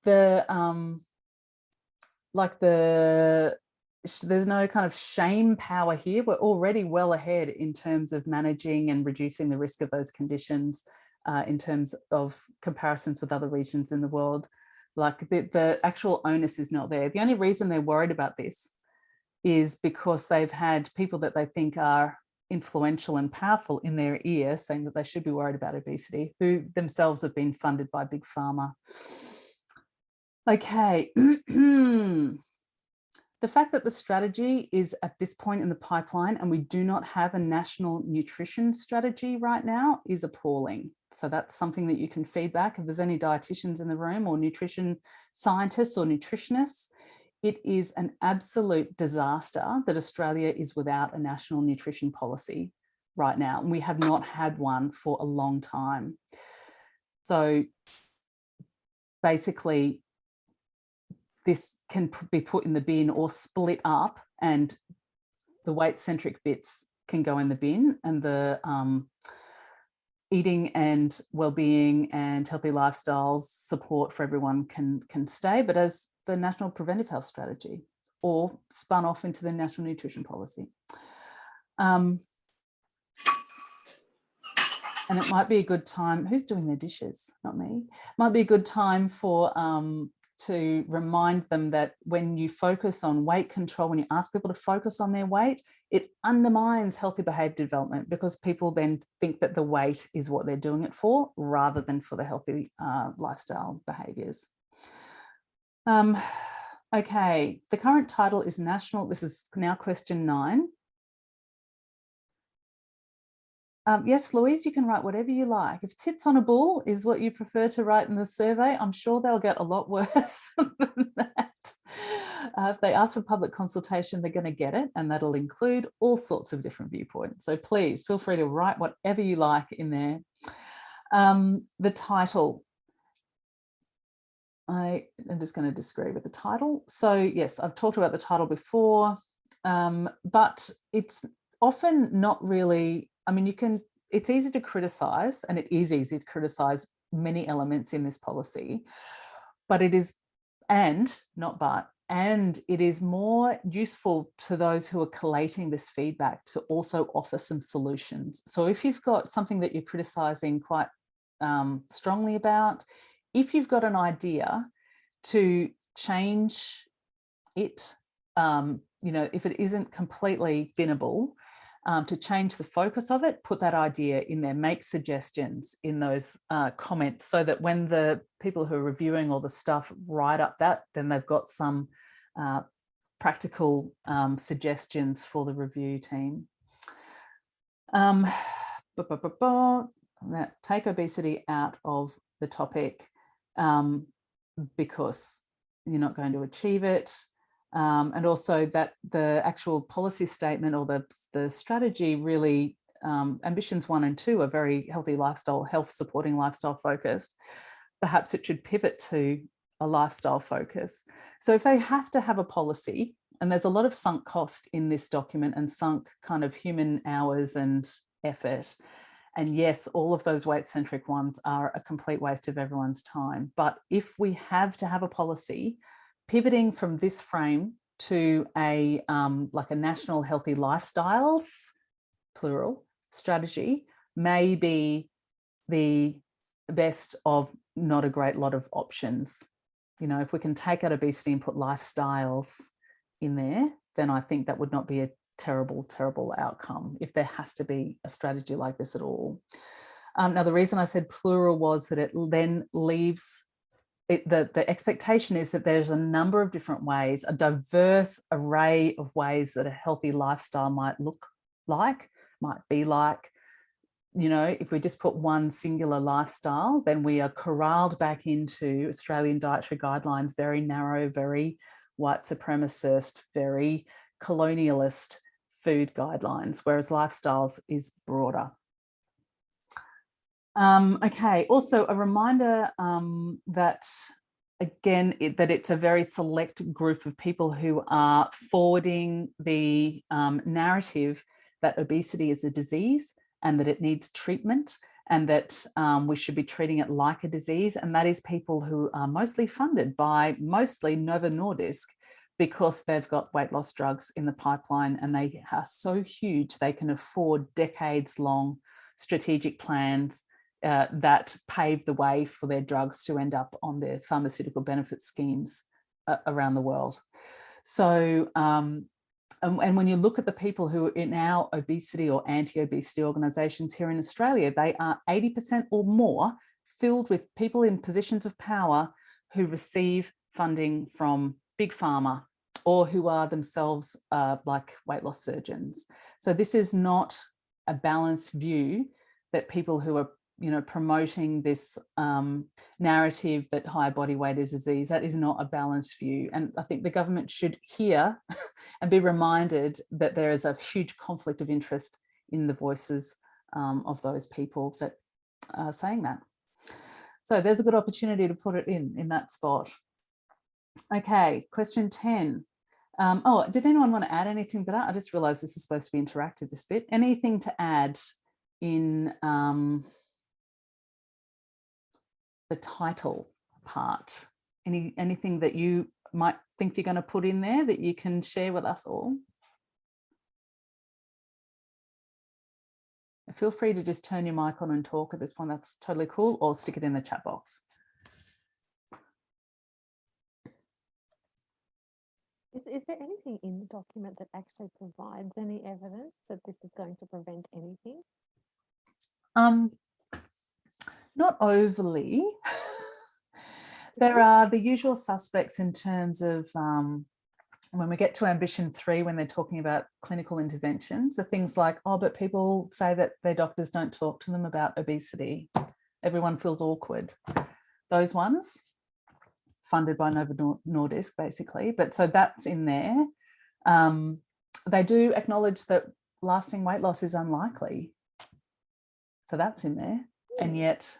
there's no kind of shame power here. We're already well ahead in terms of managing and reducing the risk of those conditions in terms of comparisons with other regions in the world. Like the actual onus is not there. The only reason they're worried about this is because they've had people that they think are influential and powerful in their ear saying that they should be worried about obesity, who themselves have been funded by Big Pharma. Okay. The fact that the strategy is at this point in the pipeline and we do not have a national nutrition strategy right now is appalling. So that's something that you can feedback. If there's any dietitians in the room or nutrition scientists or nutritionists, it is an absolute disaster that Australia is without a national nutrition policy right now. And we have not had one for a long time. So basically, this can be put in the bin or split up, and the weight-centric bits can go in the bin, and the eating and well-being and healthy lifestyles support for everyone can stay, but as the National Preventive Health Strategy, or spun off into the National Nutrition Policy. And it might be a good time, who's doing their dishes? Not me. Might be a good time for to remind them that when you focus on weight control, when you ask people to focus on their weight, it undermines healthy behaviour development, because people then think that the weight is what they're doing it for rather than for the healthy lifestyle behaviours. Okay, the current title is National, this is now question 9. Yes, Louise, you can write whatever you like. If tits on a bull is what you prefer to write in the survey, I'm sure they'll get a lot worse than that. If they ask for public consultation, they're going to get it, and that'll include all sorts of different viewpoints. So please feel free to write whatever you like in there. The title. I am just going to disagree with the title. So yes, I've talked about the title before, but it's often not really, I mean, it's easy to criticize, and it is easy to criticize many elements in this policy, but it is, and it is more useful to those who are collating this feedback to also offer some solutions. So if you've got something that you're criticizing quite strongly about, if you've got an idea to change it, you know, if it isn't completely binnable, to change the focus of it, put that idea in there, make suggestions in those comments, so that when the people who are reviewing all the stuff write up that, then they've got some practical suggestions for the review team. Take obesity out of the topic because you're not going to achieve it. And also that the actual policy statement or the strategy really, ambitions 1 and 2 are very healthy lifestyle, health supporting lifestyle focused. Perhaps it should pivot to a lifestyle focus. So if they have to have a policy, and there's a lot of sunk cost in this document and sunk kind of human hours and effort, and yes, all of those weight-centric ones are a complete waste of everyone's time. But if we have to have a policy, pivoting from this frame to a like a national healthy lifestyles, plural, strategy may be the best of not a great lot of options. You know, if we can take out obesity and put lifestyles in there, then I think that would not be a terrible, terrible outcome if there has to be a strategy like this at all. Now, the reason I said plural was that it then leaves the expectation is that there's a number of different ways, a diverse array of ways that a healthy lifestyle might look like, might be like. You know, if we just put one singular lifestyle, then we are corralled back into Australian dietary guidelines, very narrow, very white supremacist, very colonialist food guidelines, whereas lifestyles is broader. Okay, also a reminder that, again, that it's a very select group of people who are forwarding the narrative that obesity is a disease and that it needs treatment and that we should be treating it like a disease. And that is people who are mostly funded by mostly Novo Nordisk, because they've got weight loss drugs in the pipeline and they are so huge, they can afford decades-long strategic plans that pave the way for their drugs to end up on their pharmaceutical benefit schemes around the world. So, and when you look at the people who are in our obesity or anti-obesity organisations here in Australia, they are 80% or more filled with people in positions of power who receive funding from big pharma or who are themselves like weight loss surgeons. So this is not a balanced view that people who are, you know, promoting this narrative that high body weight is disease, that is not a balanced view. And I think the government should hear and be reminded that there is a huge conflict of interest in the voices of those people that are saying that. So there's a good opportunity to put it in that spot. Okay, question 10. Oh, did anyone want to add anything to that? I just realized this is supposed to be interactive, this bit. Anything to add in the title part? Anything that you might think you're going to put in there that you can share with us all? Feel free to just turn your mic on and talk at this point. That's totally cool, or stick it in the chat box. Is there anything in the document that actually provides any evidence that this is going to prevent anything? Not overly. There are the usual suspects in terms of when we get to ambition 3, when they're talking about clinical interventions, the things like, oh, but people say that their doctors don't talk to them about obesity. Everyone feels awkward. Those ones, funded by Novo Nordisk, basically. But so that's in there. They do acknowledge that lasting weight loss is unlikely. So that's in there. And yet.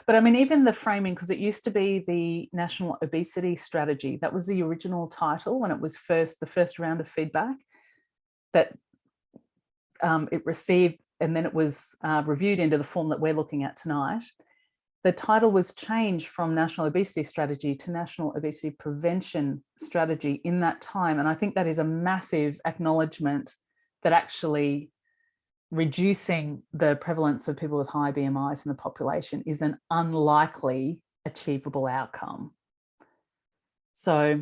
But I mean, even the framing, because it used to be the National Obesity Strategy, that was the original title when it was the first round of feedback that it received, and then it was reviewed into the form that we're looking at tonight. The title was changed from National Obesity Strategy to National Obesity Prevention Strategy in that time. And I think that is a massive acknowledgement that actually reducing the prevalence of people with high BMIs in the population is an unlikely achievable outcome. So,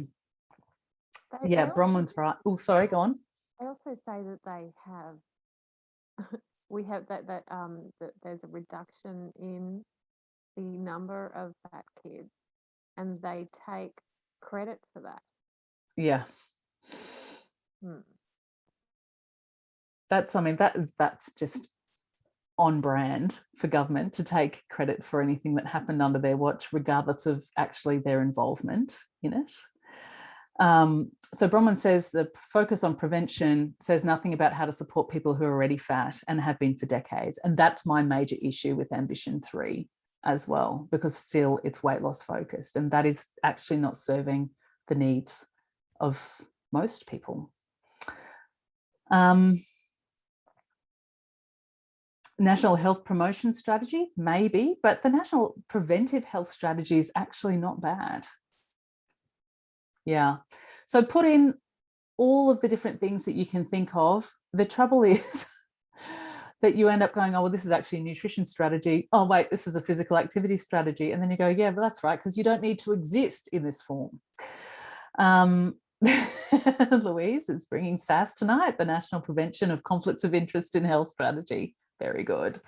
yeah, Bronwyn's right. Oh, sorry, go on. I also say that they have, we have that there's a reduction in the number of fat kids, and they take credit for that. Yeah. That's, I mean, that's just on brand for government to take credit for anything that happened under their watch, regardless of actually their involvement in it. So Bronwyn says the focus on prevention says nothing about how to support people who are already fat and have been for decades. And that's my major issue with ambition 3 as well, because still it's weight loss focused, and that is actually not serving the needs of most people. National Health Promotion Strategy, maybe, but the National Preventive Health Strategy is actually not bad. Yeah, So put in all of the different things that you can think of. The trouble is that you end up going, oh, well, this is actually a nutrition strategy. Oh, wait, this is a physical activity strategy. And then you go, yeah, but that's right, because you don't need to exist in this form. Louise is bringing SAS tonight, the National Prevention of Conflicts of Interest in Health Strategy. Very good.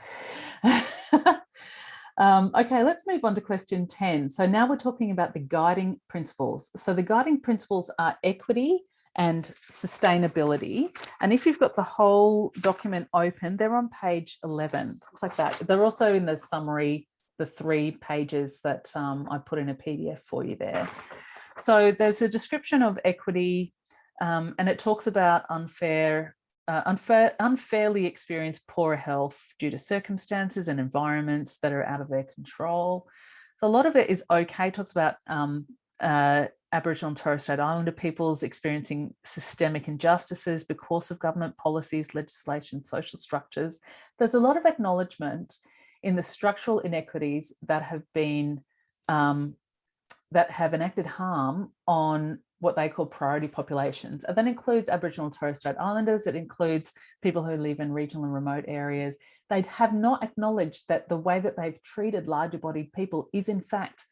Okay, let's move on to question 10. So now we're talking about the guiding principles. So the guiding principles are equity and sustainability. And if you've got the whole document open, they're on page 11. Looks like that. They're also in the summary, the 3 pages that I put in a PDF for you there. So there's a description of equity, and it talks about unfairly experienced poor health due to circumstances and environments that are out of their control. So a lot of it is okay. It talks about Aboriginal and Torres Strait Islander peoples experiencing systemic injustices because of government policies, legislation, social structures. There's a lot of acknowledgement in the structural inequities that have been that have enacted harm on what they call priority populations. And that includes Aboriginal and Torres Strait Islanders. It includes people who live in regional and remote areas. They have not acknowledged that the way that they've treated larger bodied people is in fact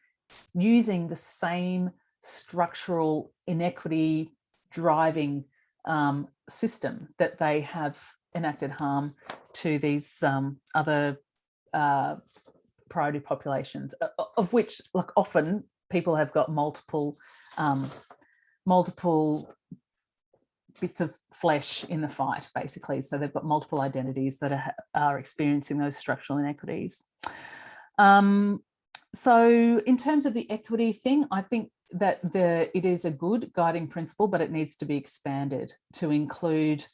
using the same structural inequity driving system that they have enacted harm to these other priority populations, of which, like, often people have got multiple bits of flesh in the fight, basically. So they've got multiple identities that are experiencing those structural inequities. So in terms of the equity thing, I think that it is a good guiding principle, but it needs to be expanded to include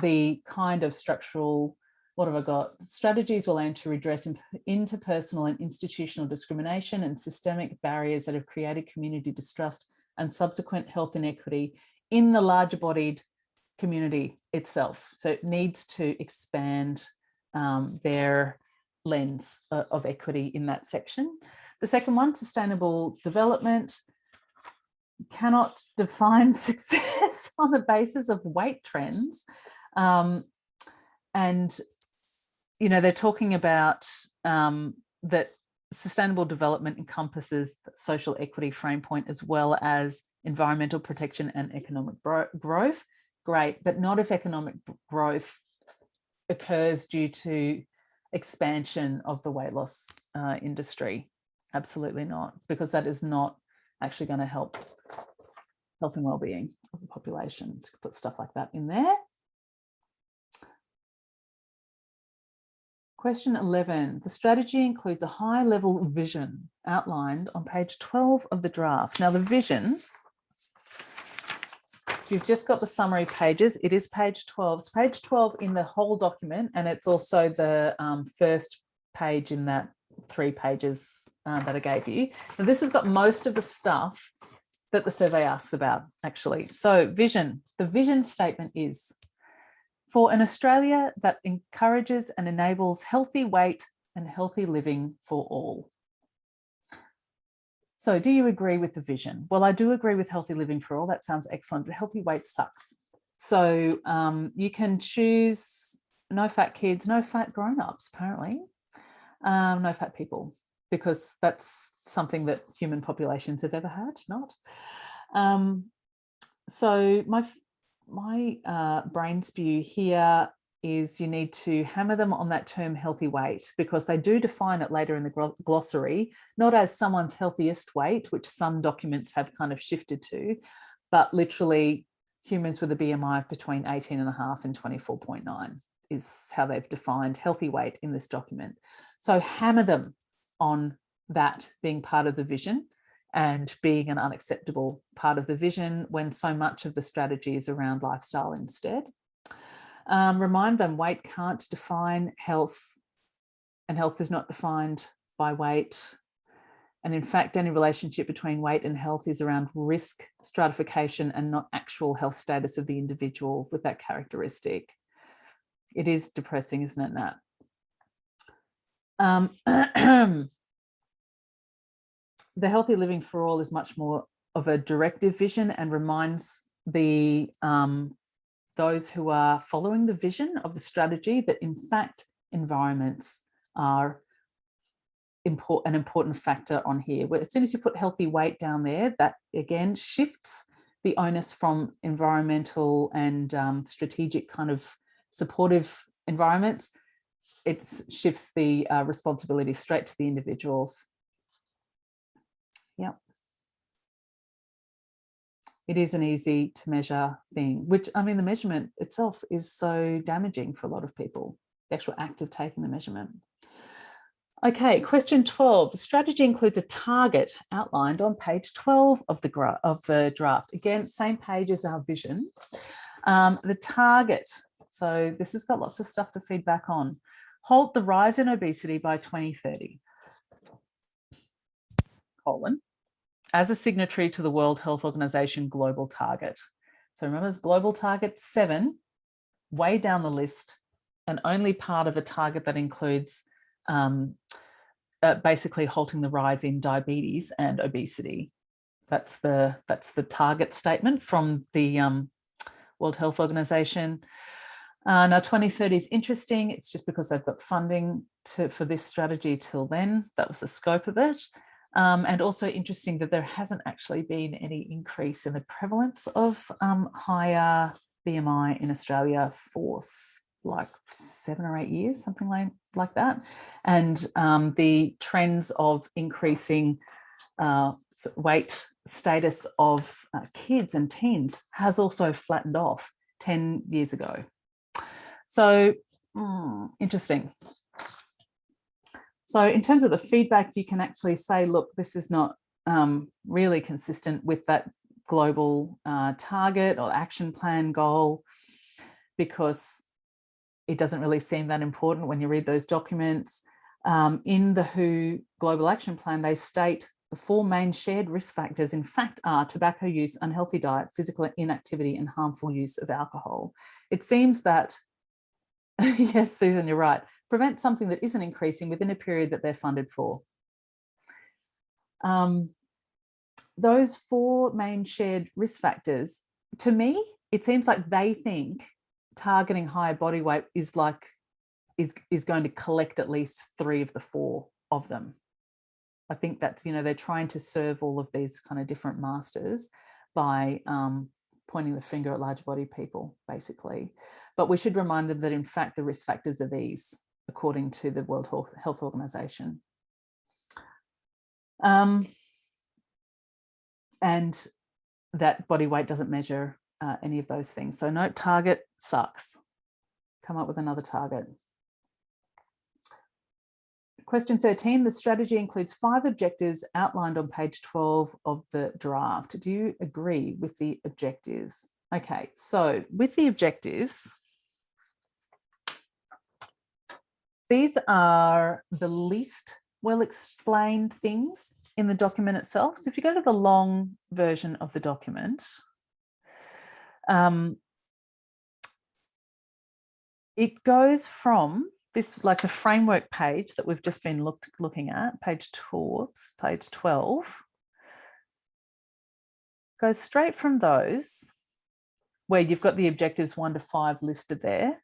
the kind of structural, what have I got? Strategies will aim to redress interpersonal and institutional discrimination and systemic barriers that have created community distrust and subsequent health inequity in the larger bodied community itself. So it needs to expand their lens of equity in that section. The second one, sustainable development, cannot define success on the basis of weight trends. And, you know, they're talking about that sustainable development encompasses the social equity frame point as well as environmental protection and economic growth. Great, but not if economic growth occurs due to expansion of the weight loss industry. Absolutely not, because that is not actually going to help health and well-being of the population to put stuff like that in there. Question 11, the strategy includes a high-level vision outlined on page 12 of the draft. Now the vision, you've just got the summary pages, it is page 12. It's page 12 in the whole document, and it's also the first page in that 3 pages that I gave you. Now this has got most of the stuff that the survey asks about, actually. So vision, the vision statement is, for an Australia that encourages and enables healthy weight and healthy living for all. So do you agree with the vision? Well, I do agree with healthy living for all. That sounds excellent, but healthy weight sucks. So you can choose no fat kids, no fat grown-ups, apparently, no fat people, because that's something that human populations have ever had, not. So my brain spew here is you need to hammer them on that term healthy weight, because they do define it later in the glossary, not as someone's healthiest weight, which some documents have kind of shifted to, but literally humans with a BMI of between 18.5 and 24.9 is how they've defined healthy weight in this document. So hammer them on that being part of the vision and being an unacceptable part of the vision when so much of the strategy is around lifestyle instead. Remind them weight can't define health, and health is not defined by weight. And in fact, any relationship between weight and health is around risk stratification and not actual health status of the individual with that characteristic. It is depressing, isn't it, Nat? The healthy living for all is much more of a directive vision and reminds the those who are following the vision of the strategy that in fact environments are an important factor on here. As soon as you put healthy weight down there, that again shifts the onus from environmental and strategic kind of supportive environments. It shifts the responsibility straight to the individuals. Yeah. It is an easy to measure thing, which, I mean, the measurement itself is so damaging for a lot of people, the actual act of taking the measurement. Okay, question 12. The strategy includes a target outlined on page 12 of the draft. Again, same page as our vision. The target, so this has got lots of stuff to feed back on. Halt the rise in obesity by 2030, as a signatory to the World Health Organization global target. So remember, this global target 7, way down the list, and only part of a target that includes basically halting the rise in diabetes and obesity. That's the target statement from the World Health Organization. Now 2030 is interesting. It's just because they've got funding for this strategy till then. That was the scope of it. And also interesting that there hasn't actually been any increase in the prevalence of higher BMI in Australia for like 7 or 8 years, something like that. And the trends of increasing weight status of kids and teens has also flattened off 10 years ago. So interesting. So in terms of the feedback, you can actually say, look, this is not really consistent with that global target or action plan goal, because it doesn't really seem that important when you read those documents. In the WHO Global Action Plan, they state the 4 main shared risk factors, in fact, are tobacco use, unhealthy diet, physical inactivity, and harmful use of alcohol. It seems that, yes, Susan, you're right, prevent something that isn't increasing within a period that they're funded for. Those 4 main shared risk factors, to me, it seems like they think targeting higher body weight is going to collect at least 3 of the 4 of them. I think that's, they're trying to serve all of these kind of different masters by pointing the finger at large body people, basically. But we should remind them that, in fact, the risk factors are these, according to the World Health Organization. And that body weight doesn't measure any of those things. So no, target sucks. Come up with another target. Question 13, the strategy includes 5 objectives outlined on page 12 of the draft. Do you agree with the objectives? Okay, so with the objectives, these are the least well explained things in the document itself. So if you go to the long version of the document, it goes from this, like the framework page that we've just been looking at, page 12, goes straight from those, where you've got the objectives 1 to 5 listed there,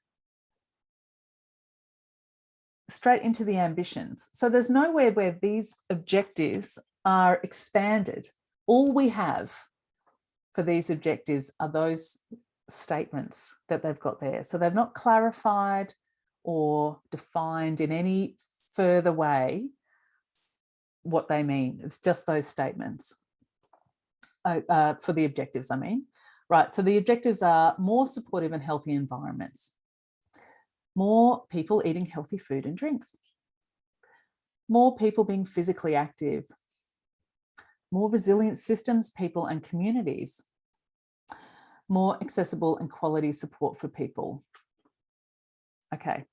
straight into the ambitions. So there's nowhere where these objectives are expanded. All we have for these objectives are those statements that they've got there. So they've not clarified or defined in any further way what they mean. It's just those statements for the objectives, I mean. Right, so the objectives are more supportive and healthy environments, more people eating healthy food and drinks, more people being physically active, more resilient systems, people and communities, more accessible and quality support for people. Okay,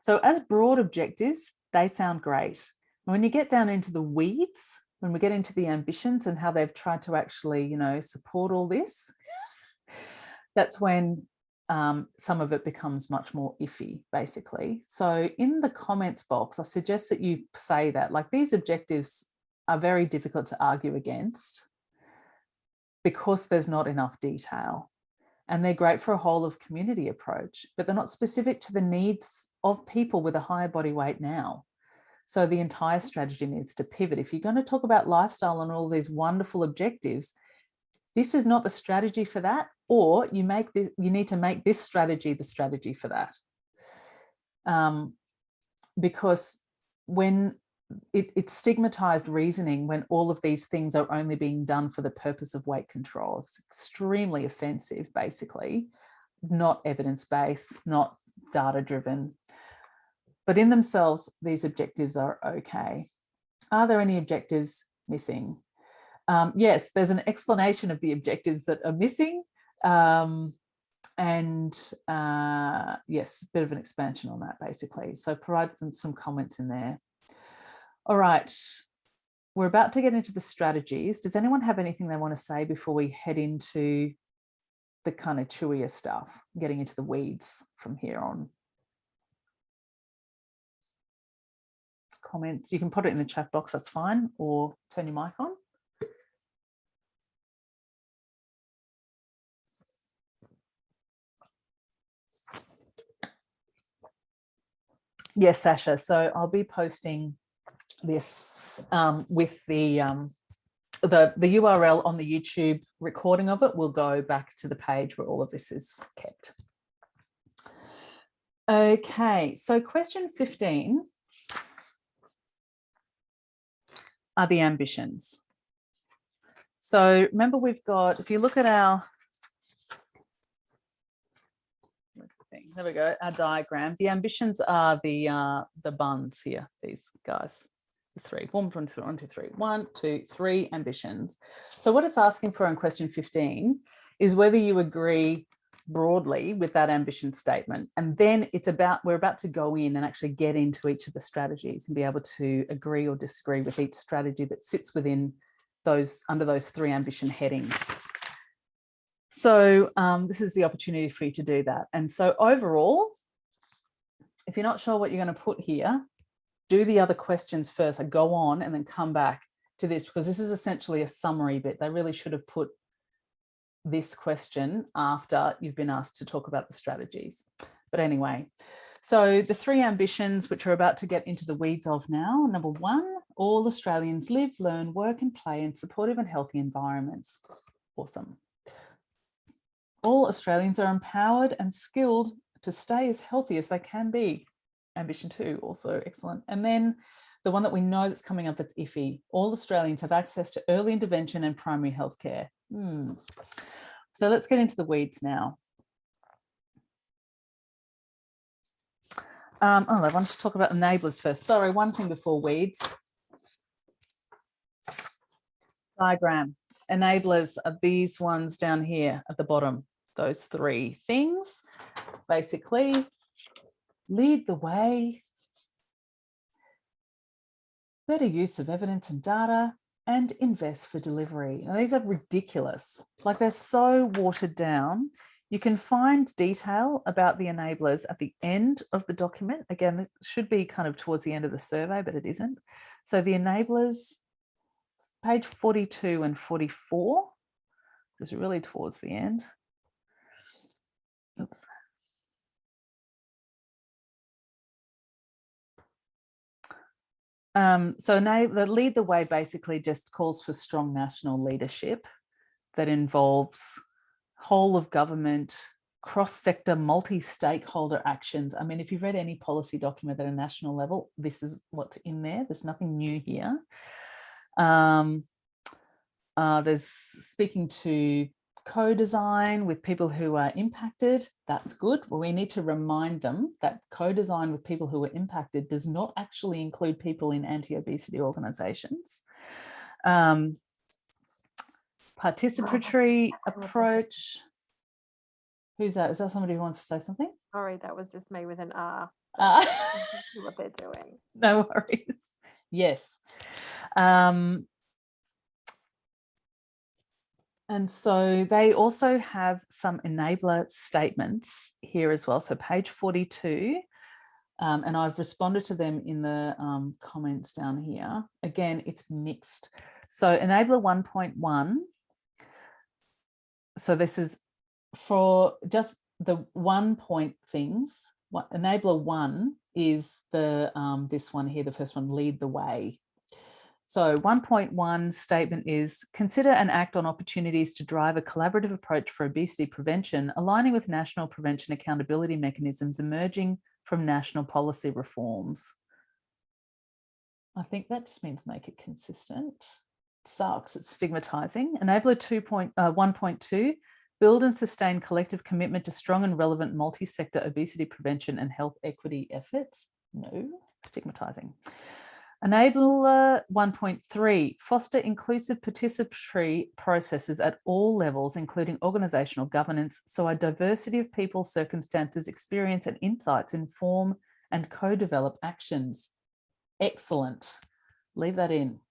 so as broad objectives, they sound great. When you get down into the weeds, when we get into the ambitions and how they've tried to actually, support all this, that's when some of it becomes much more iffy, basically. So in the comments box, I suggest that you say that, like, these objectives are very difficult to argue against. because there's not enough detail. And they're great for a whole of community approach, but they're not specific to the needs of people with a higher body weight now. So the entire strategy needs to pivot. If you're going to talk about lifestyle and all these wonderful objectives, this is not the strategy for that, or you need to make this strategy the strategy for that. Because when it's stigmatized reasoning when all of these things are only being done for the purpose of weight control. It's extremely offensive, basically, not evidence-based, not data-driven. But in themselves, these objectives are okay. Are there any objectives missing? Yes, there's an explanation of the objectives that are missing. Yes, a bit of an expansion on that, basically. So provide some comments in there. All right, we're about to get into the strategies. Does anyone have anything they want to say before we head into the kind of chewier stuff, getting into the weeds from here on? Comments, you can put it in the chat box, that's fine, or turn your mic on. Yes, Sasha, so I'll be posting this with the URL on the YouTube recording of it will go back to the page where all of this is kept. Okay, so question 15 are the ambitions. So remember, we've got, if you look at our, where's the thing? There we go, our diagram. The ambitions are the buns here, these guys. Three, 1, 2, 3, 1, 2, 3 ambitions. So what it's asking for in question 15 is whether you agree broadly with that ambition statement. And then we're about to go in and actually get into each of the strategies and be able to agree or disagree with each strategy that sits within those, under those 3 ambition headings. So this is the opportunity for you to do that. And so overall, if you're not sure what you're going to put here, do the other questions first. I go on and then come back to this, because this is essentially a summary bit. They really should have put this question after you've been asked to talk about the strategies. But anyway, so the 3 ambitions, which we're about to get into the weeds of now. Number 1, all Australians live, learn, work and play in supportive and healthy environments. Awesome. All Australians are empowered and skilled to stay as healthy as they can be. Ambition 2, also excellent. And then the one that we know that's coming up that's iffy. All Australians have access to early intervention and primary health care. So let's get into the weeds now. I want to talk about enablers first. Sorry, one thing before weeds. Diagram. Enablers are these ones down here at the bottom. Those 3 things. Basically, lead the way, better use of evidence and data, and invest for delivery. Now, these are ridiculous. Like, they're so watered down. You can find detail about the enablers at the end of the document. Again, this should be kind of towards the end of the survey, but it isn't. So the enablers, page 42 and 44, is really towards the end. Oops. So the lead the way basically just calls for strong national leadership that involves whole of government, cross-sector, multi-stakeholder actions. I mean, if you've read any policy document at a national level, this is what's in there. There's nothing new here. There's speaking to co-design with people who are impacted. That's good. Well, we need to remind them that co-design with people who are impacted does not actually include people in anti-obesity organisations. Participatory approach. Who's that? Is that somebody who wants to say something? Sorry, that was just me with an R. What they're doing. No worries. Yes. And so they also have some enabler statements here as well. So page 42, and I've responded to them in the comments down here. Again, it's mixed. So enabler 1.1 so this is for just the 1 point things. Enabler 1 is the this one here, the first one, lead the way. So 1.1 statement is consider and act on opportunities to drive a collaborative approach for obesity prevention, aligning with national prevention accountability mechanisms emerging from national policy reforms. I think that just means make it consistent. It sucks, it's stigmatizing. Enabler 1.2, build and sustain collective commitment to strong and relevant multi-sector obesity prevention and health equity efforts. No, stigmatizing. Enabler 1.3, foster inclusive participatory processes at all levels, including organizational governance, so a diversity of people, circumstances, experience, and insights inform and co-develop actions. Excellent. Leave that in.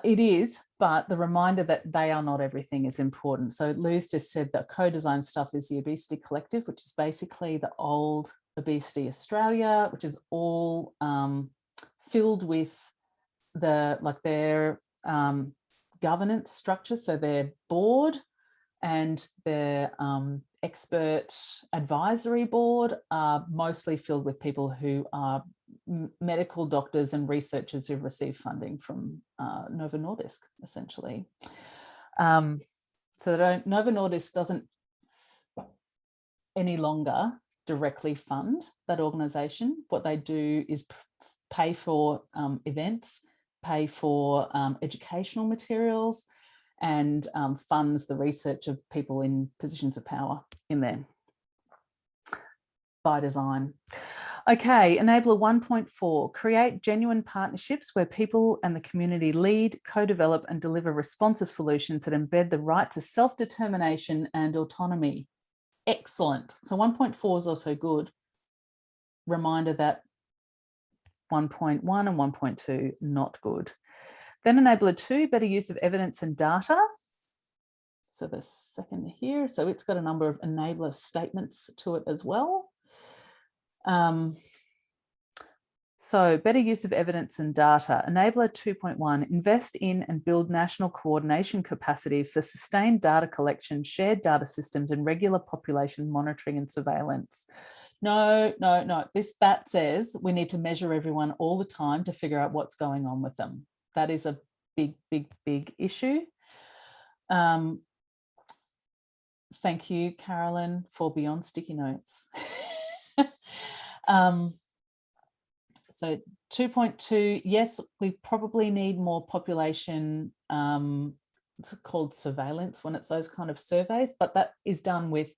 It is, but the reminder that they are not everything is important. So Lou's just said that co-design stuff is the Obesity Collective, which is basically the old Obesity Australia, which is all filled with their governance structure. So their board and their expert advisory board are mostly filled with people who are medical doctors and researchers who've received funding from Novo Nordisk, essentially. So Novo Nordisk doesn't any longer directly fund that organisation. What they do is pay for events, pay for educational materials, and funds the research of people in positions of power in there by design. Okay, enabler 1.4, create genuine partnerships where people and the community lead, co-develop and deliver responsive solutions that embed the right to self-determination and autonomy. Excellent. So 1.4 is also good. Reminder that 1.1 and 1.2, not good. Then enabler 2, better use of evidence and data. So the second here, so it's got a number of enabler statements to it as well. So better use of evidence and data. Enabler 2.1, invest in and build national coordination capacity for sustained data collection, shared data systems, and regular population monitoring and surveillance. No. That says we need to measure everyone all the time to figure out what's going on with them. That is a big issue. Thank you, Carolyn, for Beyond Sticky Notes. So 2.2, yes, we probably need more population, it's called surveillance when it's those kind of surveys, but that is done with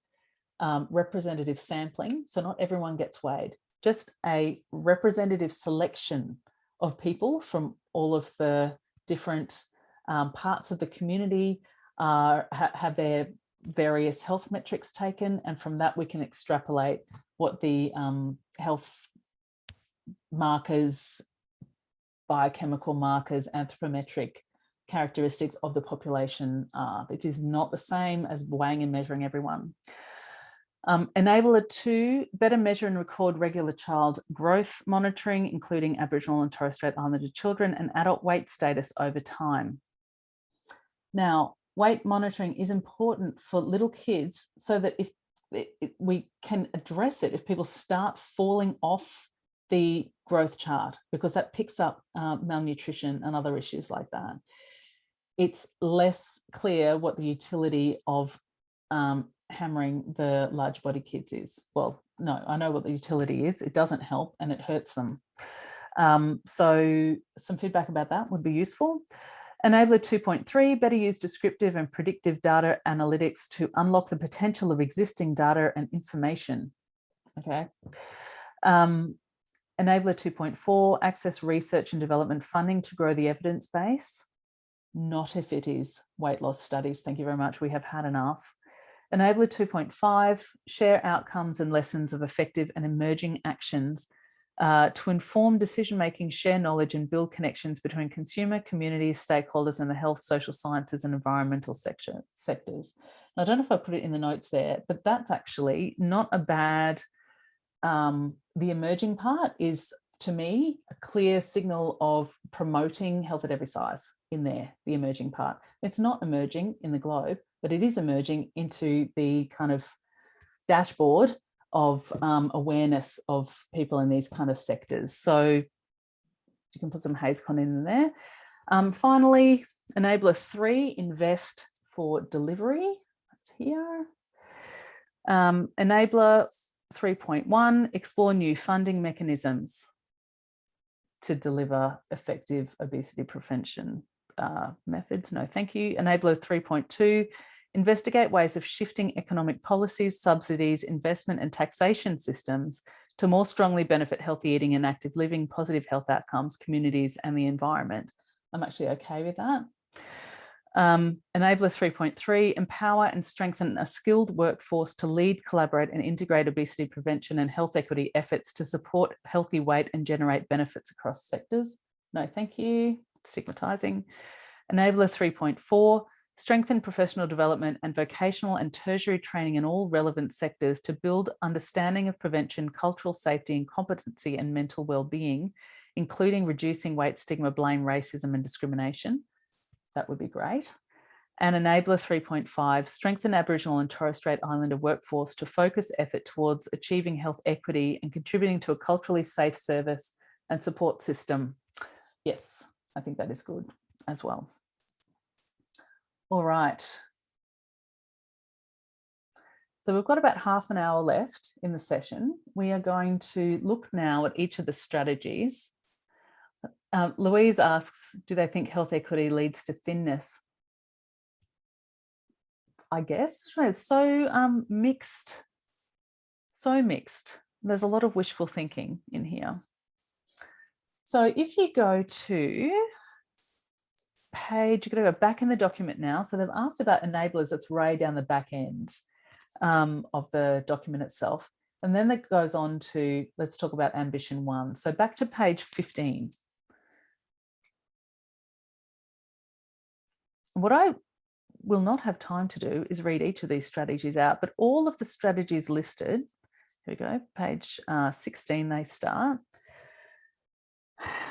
representative sampling. So not everyone gets weighed, just a representative selection of people from all of the different parts of the community have their various health metrics taken, and from that we can extrapolate what the health markers, biochemical markers, anthropometric characteristics of the population are. It is not the same as weighing and measuring everyone. Enabler 2, better measure and record regular child growth monitoring, including Aboriginal and Torres Strait Islander children, and adult weight status over time. Now, weight monitoring is important for little kids so that if we can address it, if people start falling off the growth chart, because that picks up malnutrition and other issues like that, it's less clear what the utility of hammering the large body kids is. Well, no, I know what the utility is. It doesn't help and it hurts them. So some feedback about that would be useful. Enabler 2.3, better use descriptive and predictive data analytics to unlock the potential of existing data and information. Okay. Enabler 2.4, access research and development funding to grow the evidence base. Not if it is weight loss studies. Thank you very much. We have had enough. Enabler 2.5, share outcomes and lessons of effective and emerging actions to inform decision-making, share knowledge and build connections between consumer, community, stakeholders and the health, social sciences and environmental sectors. Now, I don't know if I put it in the notes there, but that's actually not a bad, the emerging part is, to me, a clear signal of promoting health at every size in there, the emerging part. It's not emerging in the globe, but it is emerging into the kind of dashboard of awareness of people in these kind of sectors. So you can put some HAES-con in there. Finally, enabler 3, invest for delivery. That's here. Enabler 3.1, explore new funding mechanisms to deliver effective obesity prevention methods. No, thank you. Enabler 3.2, investigate ways of shifting economic policies, subsidies, investment and taxation systems to more strongly benefit healthy eating and active living, positive health outcomes, communities and the environment. I'm actually okay with that. Enabler 3.3, empower and strengthen a skilled workforce to lead, collaborate and integrate obesity prevention and health equity efforts to support healthy weight and generate benefits across sectors. No, thank you. Stigmatizing. Enabler 3.4, strengthen professional development and vocational and tertiary training in all relevant sectors to build understanding of prevention, cultural safety and competency and mental well-being, including reducing weight stigma, blame, racism and discrimination. That would be great. And enabler 3.5, strengthen Aboriginal and Torres Strait Islander workforce to focus effort towards achieving health equity and contributing to a culturally safe service and support system. Yes, I think that is good as well. All right. So we've got about half an hour left in the session. We are going to look now at each of the strategies. Louise asks, do they think health equity leads to thinness? I guess it's so mixed, so mixed. There's a lot of wishful thinking in here. So if you go to page, you're going to go back in the document now. So they've asked about enablers. That's right down the back end of the document itself. And then that goes on to, let's talk about ambition 1. So back to page 15. What I will not have time to do is read each of these strategies out, but all of the strategies listed, here we go, page 16, they start.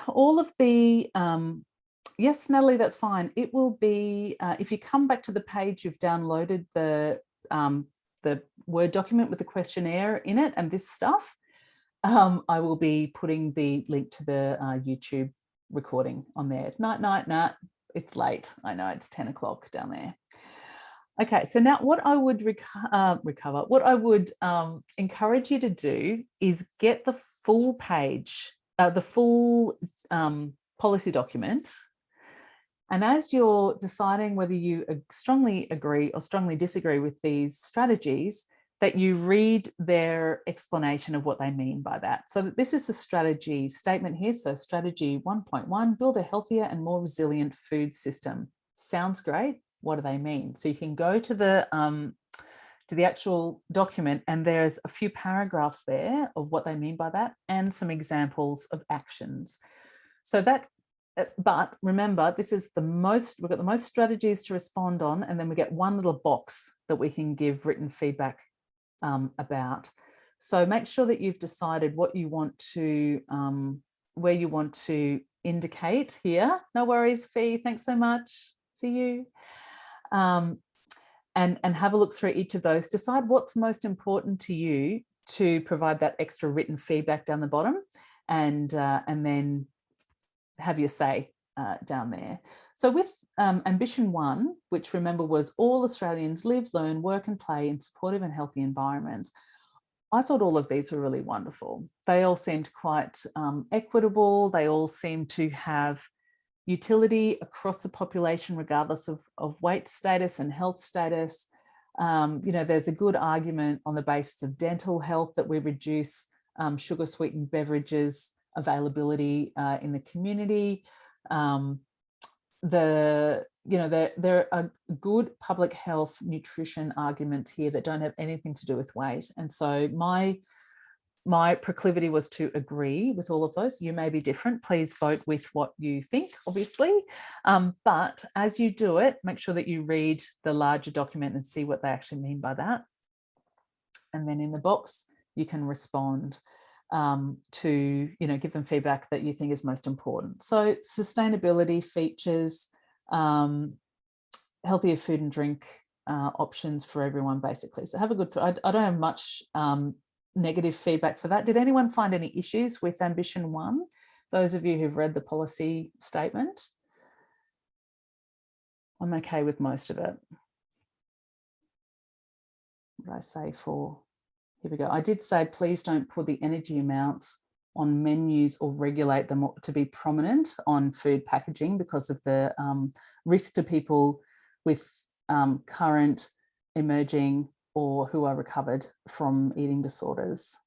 All of the, yes, Natalie, that's fine. It will be, if you come back to the page, you've downloaded the Word document with the questionnaire in it and this stuff, I will be putting the link to the YouTube recording on there. Night. It's late. I know it's 10 o'clock down there. Okay, so now what I would what I would encourage you to do is get the full page, the full policy document. And as you're deciding whether you strongly agree or strongly disagree with these strategies, that you read their explanation of what they mean by that. So this is the strategy statement here. So strategy 1.1, build a healthier and more resilient food system. Sounds great. What do they mean? So you can go to the actual document and there's a few paragraphs there of what they mean by that and some examples of actions. So that, but remember, this is the most, we've got the most strategies to respond on, and then we get one little box that we can give written feedback about. So make sure that you've decided what you want to, where you want to indicate here. No worries, Fee, thanks so much. See you. And have a look through each of those. Decide what's most important to you to provide that extra written feedback down the bottom, and then have your say down there. So with ambition 1, which remember was all Australians live, learn, work and play in supportive and healthy environments, I thought all of these were really wonderful. They all seemed quite equitable. They all seemed to have utility across the population, regardless of weight status and health status. You know, there's a good argument on the basis of dental health that we reduce sugar sweetened beverages availability in the community. There are good public health nutrition arguments here that don't have anything to do with weight. And so my proclivity was to agree with all of those. You may be different. Please vote with what you think, obviously. But as you do it, make sure that you read the larger document and see what they actually mean by that. And then in the box, you can respond to, you know, give them feedback that you think is most important. So sustainability features, healthier food and drink options for everyone, basically. So have a good I don't have much negative feedback for that. Did anyone find any issues with ambition 1? Those of you who've read the policy statement? I'm okay with most of it. What did I say for, here we go. I did say, please don't put the energy amounts on menus or regulate them to be prominent on food packaging because of the risk to people with current, emerging, or who are recovered from eating disorders.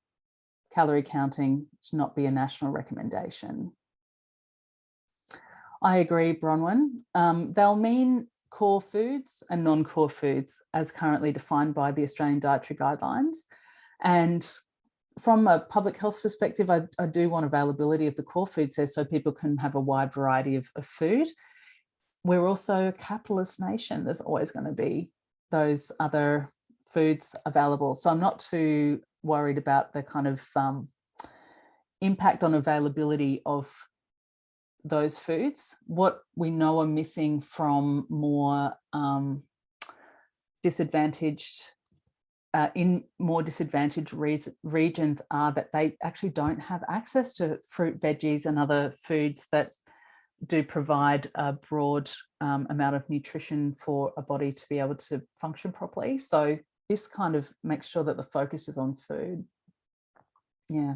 Calorie counting should not be a national recommendation. I agree, Bronwyn. They'll mean core foods and non-core foods as currently defined by the Australian Dietary Guidelines. And from a public health perspective, I do want availability of the core foods there so people can have a wide variety of food. We're also a capitalist nation. There's always going to be those other foods available. So I'm not too worried about the kind of impact on availability of those foods. What we know are missing from more disadvantaged in more disadvantaged regions are that they actually don't have access to fruit, veggies and other foods that do provide a broad amount of nutrition for a body to be able to function properly. So this kind of makes sure that the focus is on food. Yeah.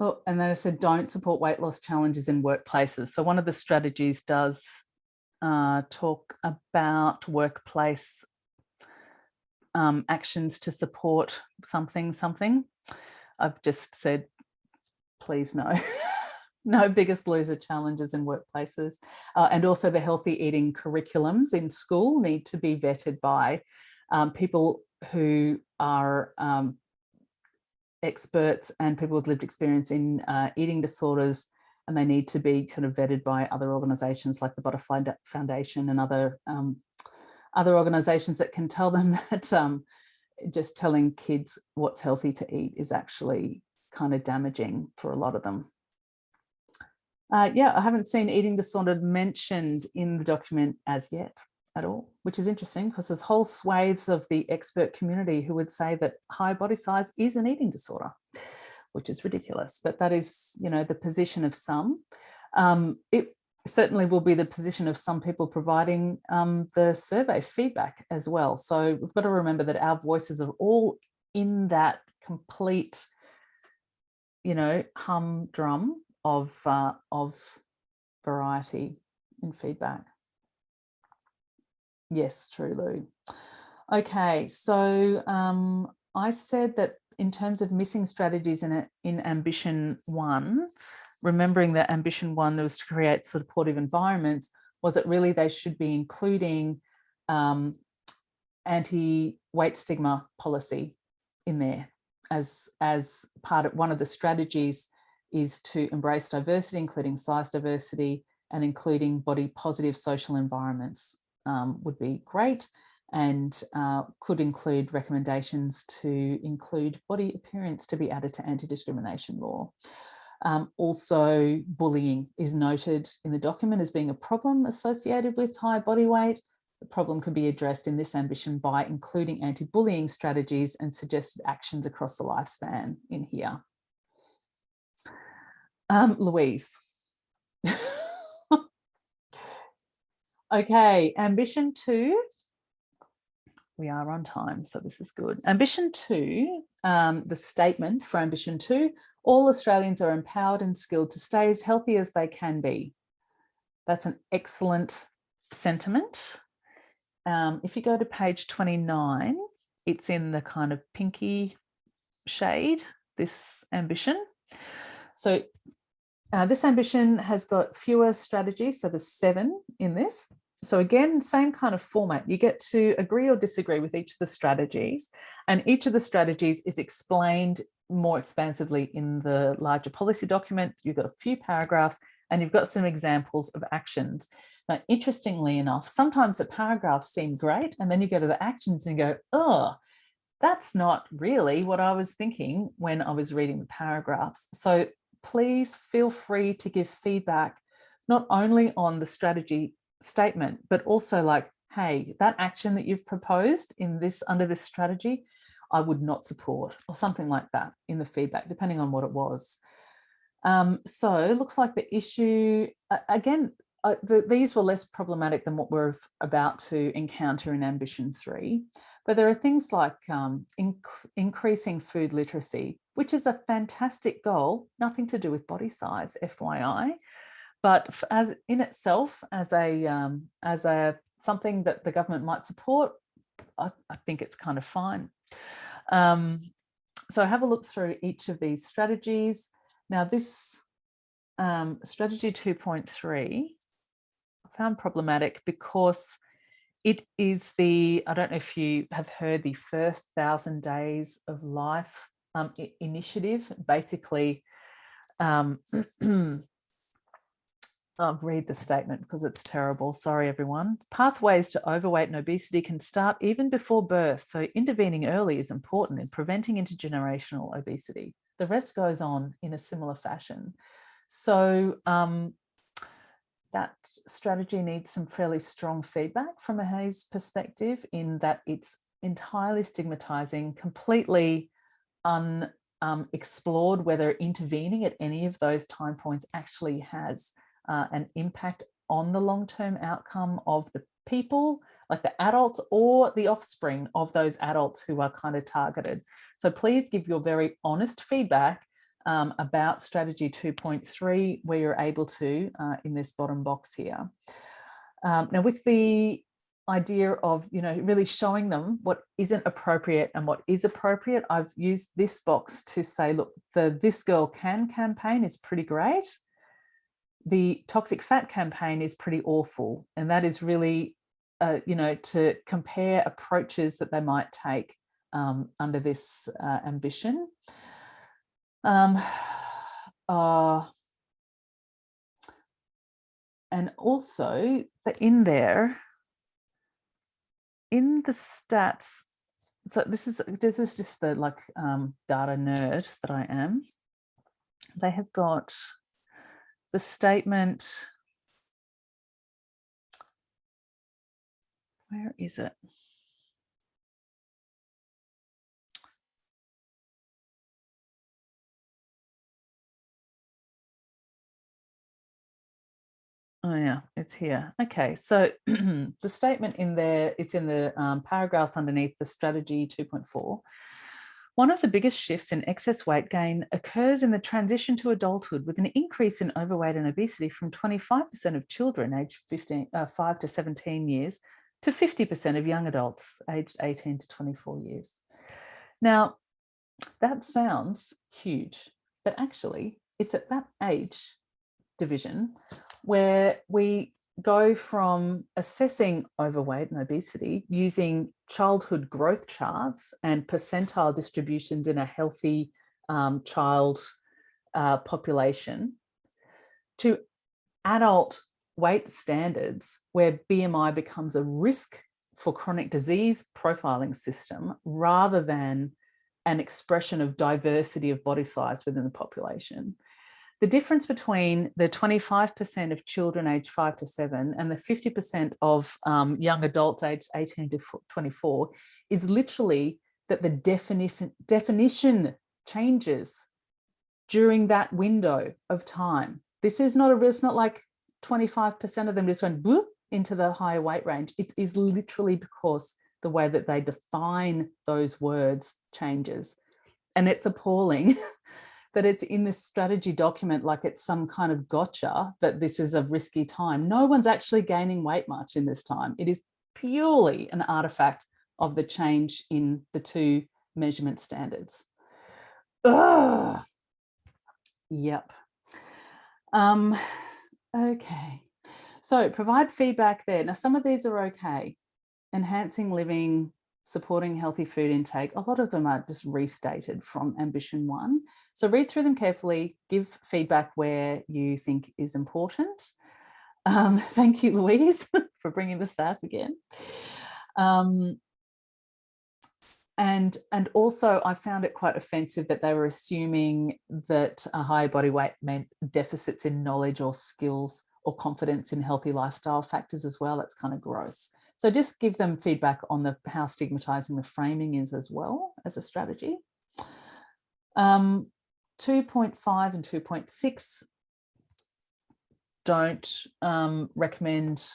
Oh, and then I said, don't support weight loss challenges in workplaces. So one of the strategies does talk about workplace actions to support something. I've just said, please no. No biggest loser challenges in workplaces. And also the healthy eating curriculums in school need to be vetted by people who are experts and people with lived experience in eating disorders, and they need to be kind of vetted by other organisations like the Butterfly Foundation and other organisations that can tell them that just telling kids what's healthy to eat is actually kind of damaging for a lot of them. Yeah, I haven't seen eating disorder mentioned in the document as yet at all, which is interesting because there's whole swathes of the expert community who would say that high body size is an eating disorder, which is ridiculous. But that is, you know, the position of some. It certainly will be the position of some people providing the survey feedback as well. So we've got to remember that our voices are all in that complete, you know, humdrum of variety in feedback. Yes, true, Lou. Okay, so I said that in terms of missing strategies in ambition 1, remembering that ambition 1 was to create supportive environments, was that really they should be including anti-weight stigma policy in there as part of one of the strategies is to embrace diversity, including size diversity and including body positive social environments. Would be great, and could include recommendations to include body appearance to be added to anti-discrimination law. Also, bullying is noted in the document as being a problem associated with high body weight. The problem can be addressed in this ambition by including anti-bullying strategies and suggested actions across the lifespan in here. Louise. Okay, ambition 2, we are on time, so this is good. Ambition 2, the statement for ambition 2, all Australians are empowered and skilled to stay as healthy as they can be. That's an excellent sentiment. If you go to page 29, it's in the kind of pinky shade, this ambition. So this ambition has got fewer strategies, so there's 7 in this. So again, same kind of format. You get to agree or disagree with each of the strategies, and each of the strategies is explained more expansively in the larger policy document. You've got a few paragraphs and you've got some examples of actions. Now, interestingly enough, sometimes the paragraphs seem great and then you go to the actions and you go, oh, that's not really what I was thinking when I was reading the paragraphs. So please feel free to give feedback, not only on the strategy statement, but also like, hey, that action that you've proposed in this under this strategy, I would not support, or something like that in the feedback, depending on what it was. So it looks like the issue, again, these were less problematic than what we're about to encounter in Ambition 3. But there are things like increasing food literacy, which is a fantastic goal, nothing to do with body size, FYI. But as in itself, as a something that the government might support, I think it's kind of fine. So have a look through each of these strategies. Now this strategy 2.3, I found problematic because it is the, I don't know if you have heard, the first 1,000 days of life initiative. Basically, I'll read the statement because it's terrible. Sorry, everyone. Pathways to overweight and obesity can start even before birth, so intervening early is important in preventing intergenerational obesity. The rest goes on in a similar fashion. So that strategy needs some fairly strong feedback from a HAES perspective, in that it's entirely stigmatizing, completely unexplored whether intervening at any of those time points actually has an impact on the long-term outcome of the people, like the adults or the offspring of those adults who are kind of targeted. So please give your very honest feedback about strategy 2.3 where you're able to in this bottom box here. Now with the idea of, you know, really showing them what isn't appropriate and what is appropriate, I've used this box to say, look, the This Girl Can campaign is pretty great. The toxic fat campaign is pretty awful. And that is really, you know, to compare approaches that they might take under this ambition. And also in there, in the stats, so this is just the like data nerd that I am. They have got the statement, where is it? Oh yeah, it's here. Okay, so the statement in there, it's in the paragraphs underneath the strategy 2.4. One of the biggest shifts in excess weight gain occurs in the transition to adulthood, with an increase in overweight and obesity from 25% of children aged 5 to 17 years to 50% of young adults aged 18 to 24 years. Now, that sounds huge, but actually it's at that age division where we go from assessing overweight and obesity using childhood growth charts and percentile distributions in a healthy child population to adult weight standards, where BMI becomes a risk for chronic disease profiling system rather than an expression of diversity of body size within the population. The difference between the 25% of children aged 5 to 7 and the 50% of young adults aged 18 to 24 is literally that the definition changes during that window of time. This is not it's not like 25% of them just went boop into the higher weight range. It is literally because the way that they define those words changes. And it's appalling that it's in this strategy document like it's some kind of gotcha that this is a risky time. No one's actually gaining weight much in this time. It is purely an artifact of the change in the two measurement standards. Ugh. Yep. Okay. So provide feedback there. Now, some of these are okay. Enhancing living, supporting healthy food intake. A lot of them are just restated from Ambition 1. So read through them carefully, give feedback where you think is important. Thank you, Louise, for bringing the sass again. And also I found it quite offensive that they were assuming that a higher body weight meant deficits in knowledge or skills or confidence in healthy lifestyle factors as well. That's kind of gross. So just give them feedback on how stigmatizing the framing is as well as a strategy. 2.5 and 2.6 don't recommend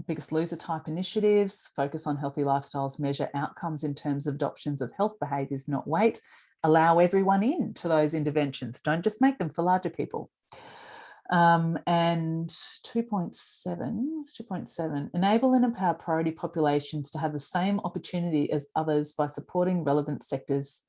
biggest loser type initiatives. Focus on healthy lifestyles, measure outcomes in terms of adoptions of health behaviours, not weight. Allow everyone in to those interventions. Don't just make them for larger people. And 2.7, enable and empower priority populations to have the same opportunity as others by supporting relevant sectors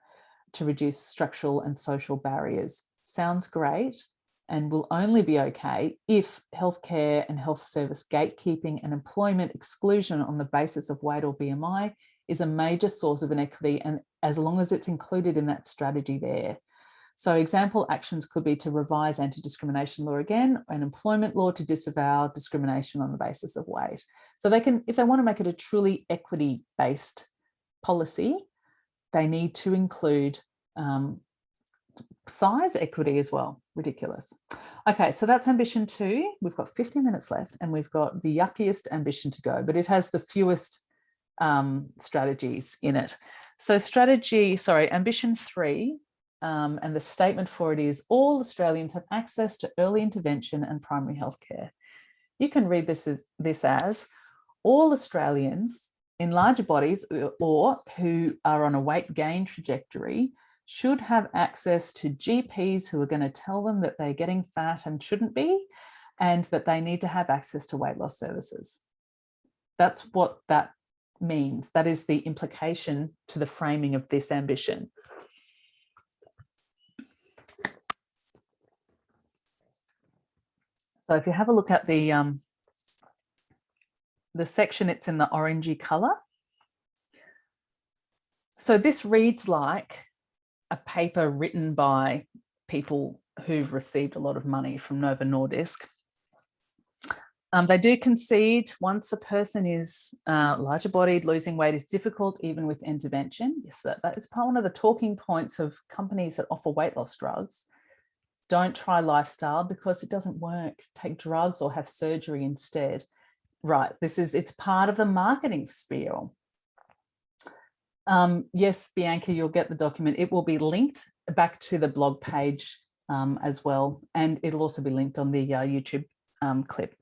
to reduce structural and social barriers. Sounds great, and will only be okay if healthcare and health service gatekeeping and employment exclusion on the basis of weight or BMI is a major source of inequity, and as long as it's included in that strategy there. So example actions could be to revise anti-discrimination law again, and employment law to disavow discrimination on the basis of weight. So they can, if they want to make it a truly equity-based policy, they need to include size equity as well. Ridiculous. Okay, so that's ambition 2. We've got 50 minutes left, and we've got the yuckiest ambition to go, but it has the fewest strategies in it. So ambition 3, and the statement for it is all Australians have access to early intervention and primary health care. You can read this as all Australians in larger bodies or who are on a weight gain trajectory should have access to GPs who are going to tell them that they're getting fat and shouldn't be, and that they need to have access to weight loss services. That's what that means. That is the implication to the framing of this ambition. So if you have a look at the section, it's in the orangey colour. So this reads like a paper written by people who've received a lot of money from Novo Nordisk. They do concede once a person is larger bodied, losing weight is difficult even with intervention. Yes, that is one of the talking points of companies that offer weight loss drugs. Don't try lifestyle because it doesn't work. Take drugs or have surgery instead. Right, it's part of the marketing spiel. Yes, Bianca, you'll get the document. It will be linked back to the blog page as well, and it'll also be linked on the YouTube clip.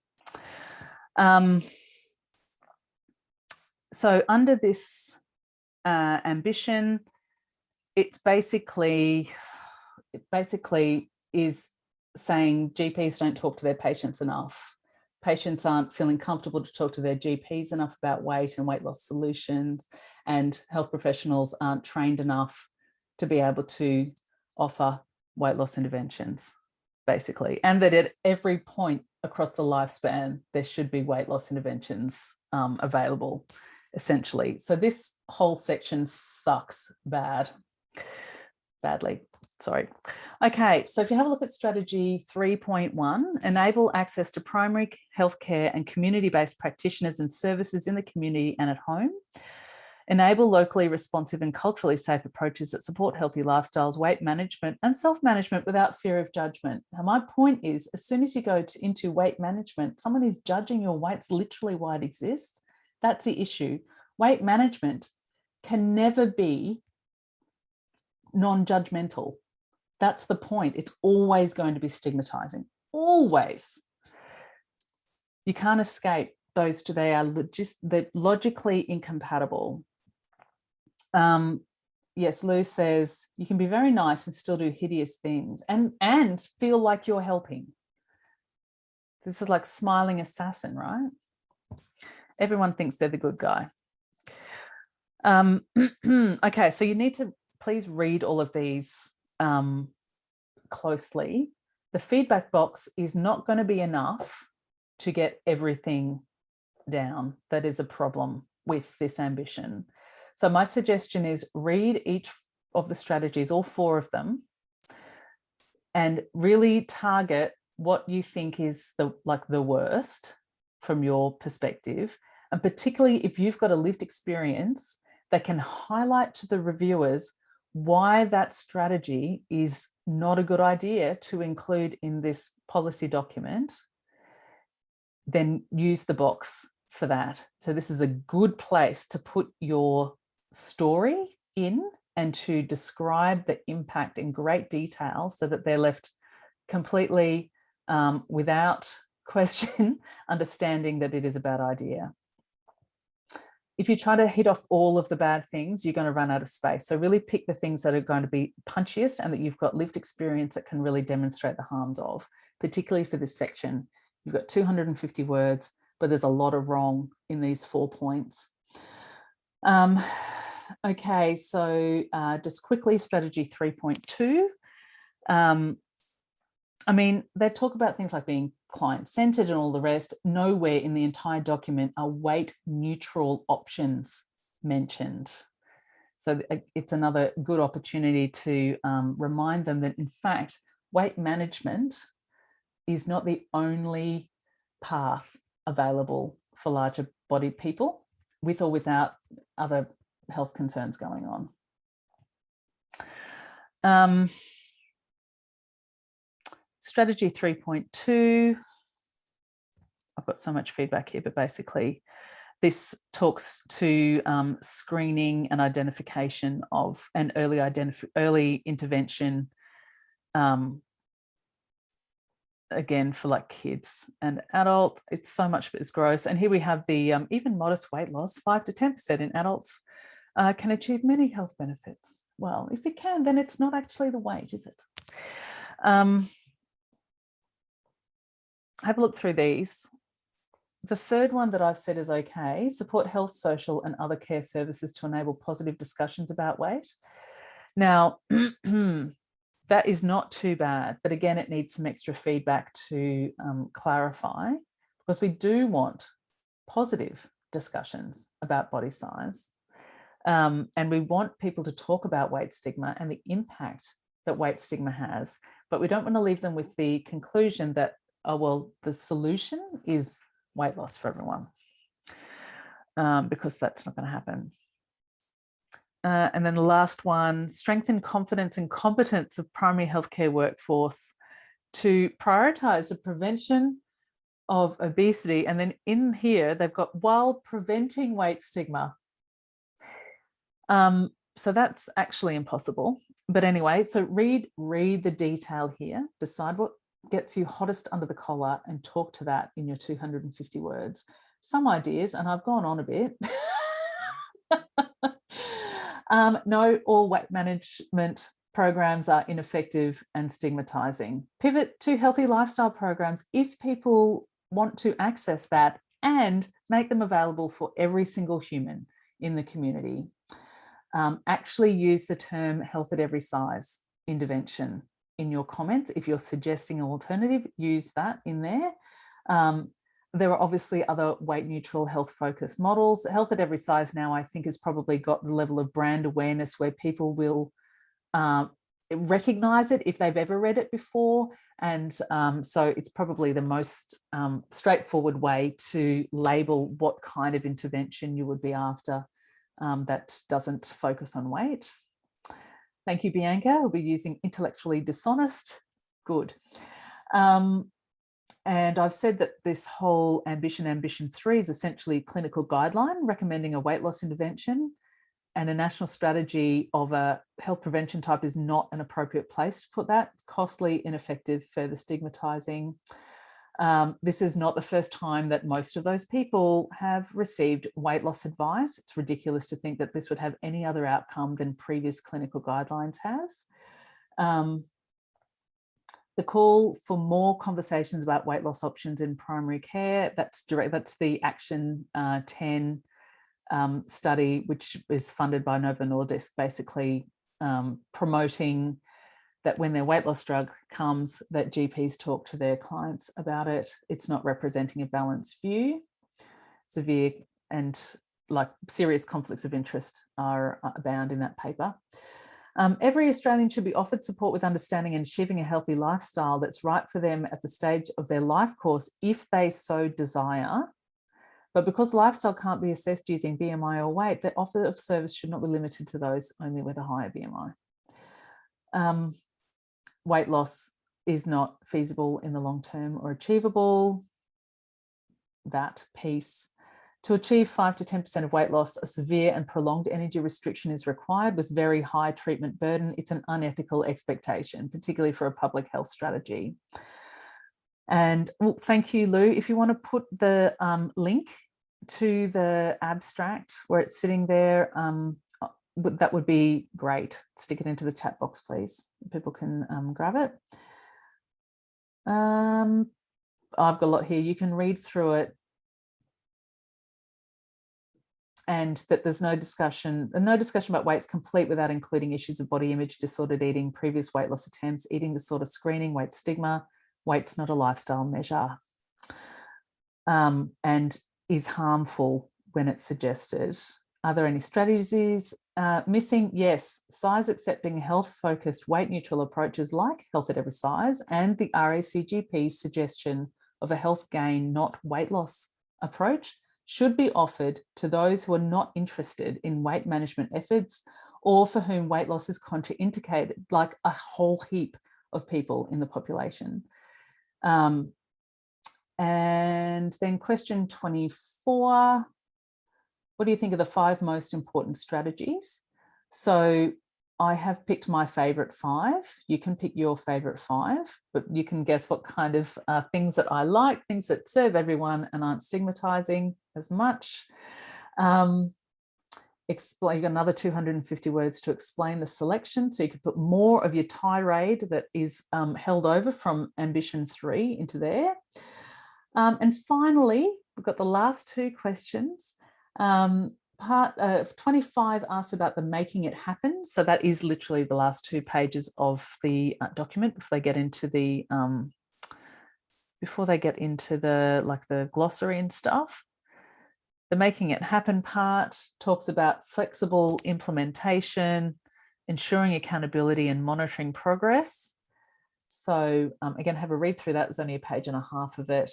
So under this ambition, it basically is saying GPs don't talk to their patients enough. Patients aren't feeling comfortable to talk to their GPs enough about weight and weight loss solutions, and health professionals aren't trained enough to be able to offer weight loss interventions, basically. And that at every point across the lifespan, there should be weight loss interventions available, essentially. So this whole section sucks badly. Sorry. Okay, so if you have a look at strategy 3.1, enable access to primary healthcare and community-based practitioners and services in the community and at home. Enable locally responsive and culturally safe approaches that support healthy lifestyles, weight management and self-management without fear of judgment. Now, my point is, as soon as you go into weight management, someone is judging your weight's literally why it exists. That's the issue. Weight management can never be non-judgmental. That's the point. It's always going to be stigmatizing. Always. You can't escape those two. They're logically incompatible. Yes, Lou says you can be very nice and still do hideous things and feel like you're helping. This is like smiling assassin, right? Everyone thinks they're the good guy. Okay, so you need to please read all of these closely. The feedback box is not going to be enough to get everything down. That is a problem with this ambition. So my suggestion is read each of the strategies, all 4 of them, and really target what you think is the worst from your perspective. And particularly if you've got a lived experience that can highlight to the reviewers why that strategy is not a good idea to include in this policy document, then use the box for that. So this is a good place to put your story in and to describe the impact in great detail so that they're left completely without question, understanding that it is a bad idea. If you try to hit off all of the bad things, you're going to run out of space. So really pick the things that are going to be punchiest and that you've got lived experience that can really demonstrate the harms of, particularly for this section. You've got 250 words, but there's a lot of wrong in these 4 points. Okay, so just quickly, strategy 3.2. I mean, they talk about things like being client-centered and all the rest. Nowhere in the entire document are weight-neutral options mentioned. So it's another good opportunity to remind them that, in fact, weight management is not the only path available for larger bodied people, with or without other health concerns going on. Strategy 3.2, I've got so much feedback here, but basically this talks to screening and identification of an early intervention, again, for like kids and adults. It's so much of it is gross. And here we have the even modest weight loss, 5 to 10% in adults can achieve many health benefits. Well, if it can, then it's not actually the weight, is it? Have a look through these. The third one that I've said is okay, support health, social and other care services to enable positive discussions about weight. Now, that is not too bad, but again, it needs some extra feedback to clarify, because we do want positive discussions about body size. And we want people to talk about weight stigma and the impact that weight stigma has, but we don't want to leave them with the conclusion that, oh, well, the solution is weight loss for everyone, because that's not going to happen. And then the last one, strengthen confidence and competence of primary healthcare workforce to prioritise the prevention of obesity. And then in here, they've got while preventing weight stigma. So that's actually impossible. But anyway, so read the detail here, decide what gets you hottest under the collar and talk to that in your 250 words. Some ideas, and I've gone on a bit. No, all weight management programs are ineffective and stigmatizing. Pivot to healthy lifestyle programs if people want to access that, and make them available for every single human in the community. Actually use the term health at every size intervention in your comments. If you're suggesting an alternative, use that in there. There are obviously other weight neutral health focused models. Health at every size now, I think, has probably got the level of brand awareness where people will recognize it if they've ever read it before. And so it's probably the most straightforward way to label what kind of intervention you would be after that doesn't focus on weight. Thank you, Bianca. We'll be using intellectually dishonest. Good. And I've said that this whole ambition 3 is essentially a clinical guideline recommending a weight loss intervention, and a national strategy of a health prevention type is not an appropriate place to put that. It's costly, ineffective, further stigmatizing. This is not the first time that most of those people have received weight loss advice. It's ridiculous to think that this would have any other outcome than previous clinical guidelines have. The call for more conversations about weight loss options in primary care, that's the Action 10 study, which is funded by Novo Nordisk, basically promoting that when their weight loss drug comes, that GPs talk to their clients about it. It's not representing a balanced view. Severe and serious conflicts of interest are abound in that paper. Every Australian should be offered support with understanding and achieving a healthy lifestyle that's right for them at the stage of their life course, if they so desire. But because lifestyle can't be assessed using BMI or weight, the offer of service should not be limited to those only with a higher BMI. Weight loss is not feasible in the long term or achievable. that piece. To achieve 5 to 10% of weight loss, a severe and prolonged energy restriction is required with very high treatment burden. It's an unethical expectation, particularly for a public health strategy. And well, thank you, Lou. If you want to put the link to the abstract where it's sitting there, that would be great. Stick it into the chat box, please. People can grab it. I've got a lot here. You can read through it. And that there's no discussion about weight's complete without including issues of body image, disordered eating, previous weight loss attempts, eating disorder screening, weight stigma. Weight's not a lifestyle measure, and is harmful when it's suggested. Are there any strategies missing? Yes, size accepting, health focused, weight neutral approaches like health at every size and the RACGP's suggestion of a health gain, not weight loss approach should be offered to those who are not interested in weight management efforts or for whom weight loss is contraindicated, like a whole heap of people in the population. And then question 24, what do you think are the 5 most important strategies? So I have picked my favorite 5. You can pick your favorite 5, but you can guess what kind of things that I like, things that serve everyone and aren't stigmatizing as much. Explain, you've got another 250 words to explain the selection. So you could put more of your tirade that is held over from ambition 3 into there. And finally, we've got the last 2 questions. Part 25 asks about the making it happen. So that is literally the last 2 pages of the document before they get into the like the glossary and stuff. The making it happen part talks about flexible implementation, ensuring accountability and monitoring progress. So again, have a read through that. There's only a page and a half of it.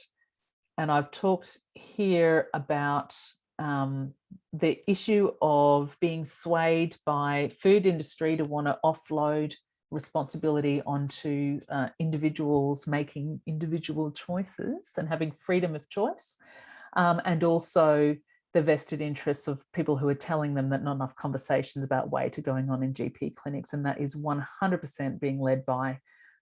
And I've talked here about the issue of being swayed by food industry to want to offload responsibility onto individuals making individual choices and having freedom of choice, and also the vested interests of people who are telling them that not enough conversations about weight are going on in GP clinics, and that is 100% being led by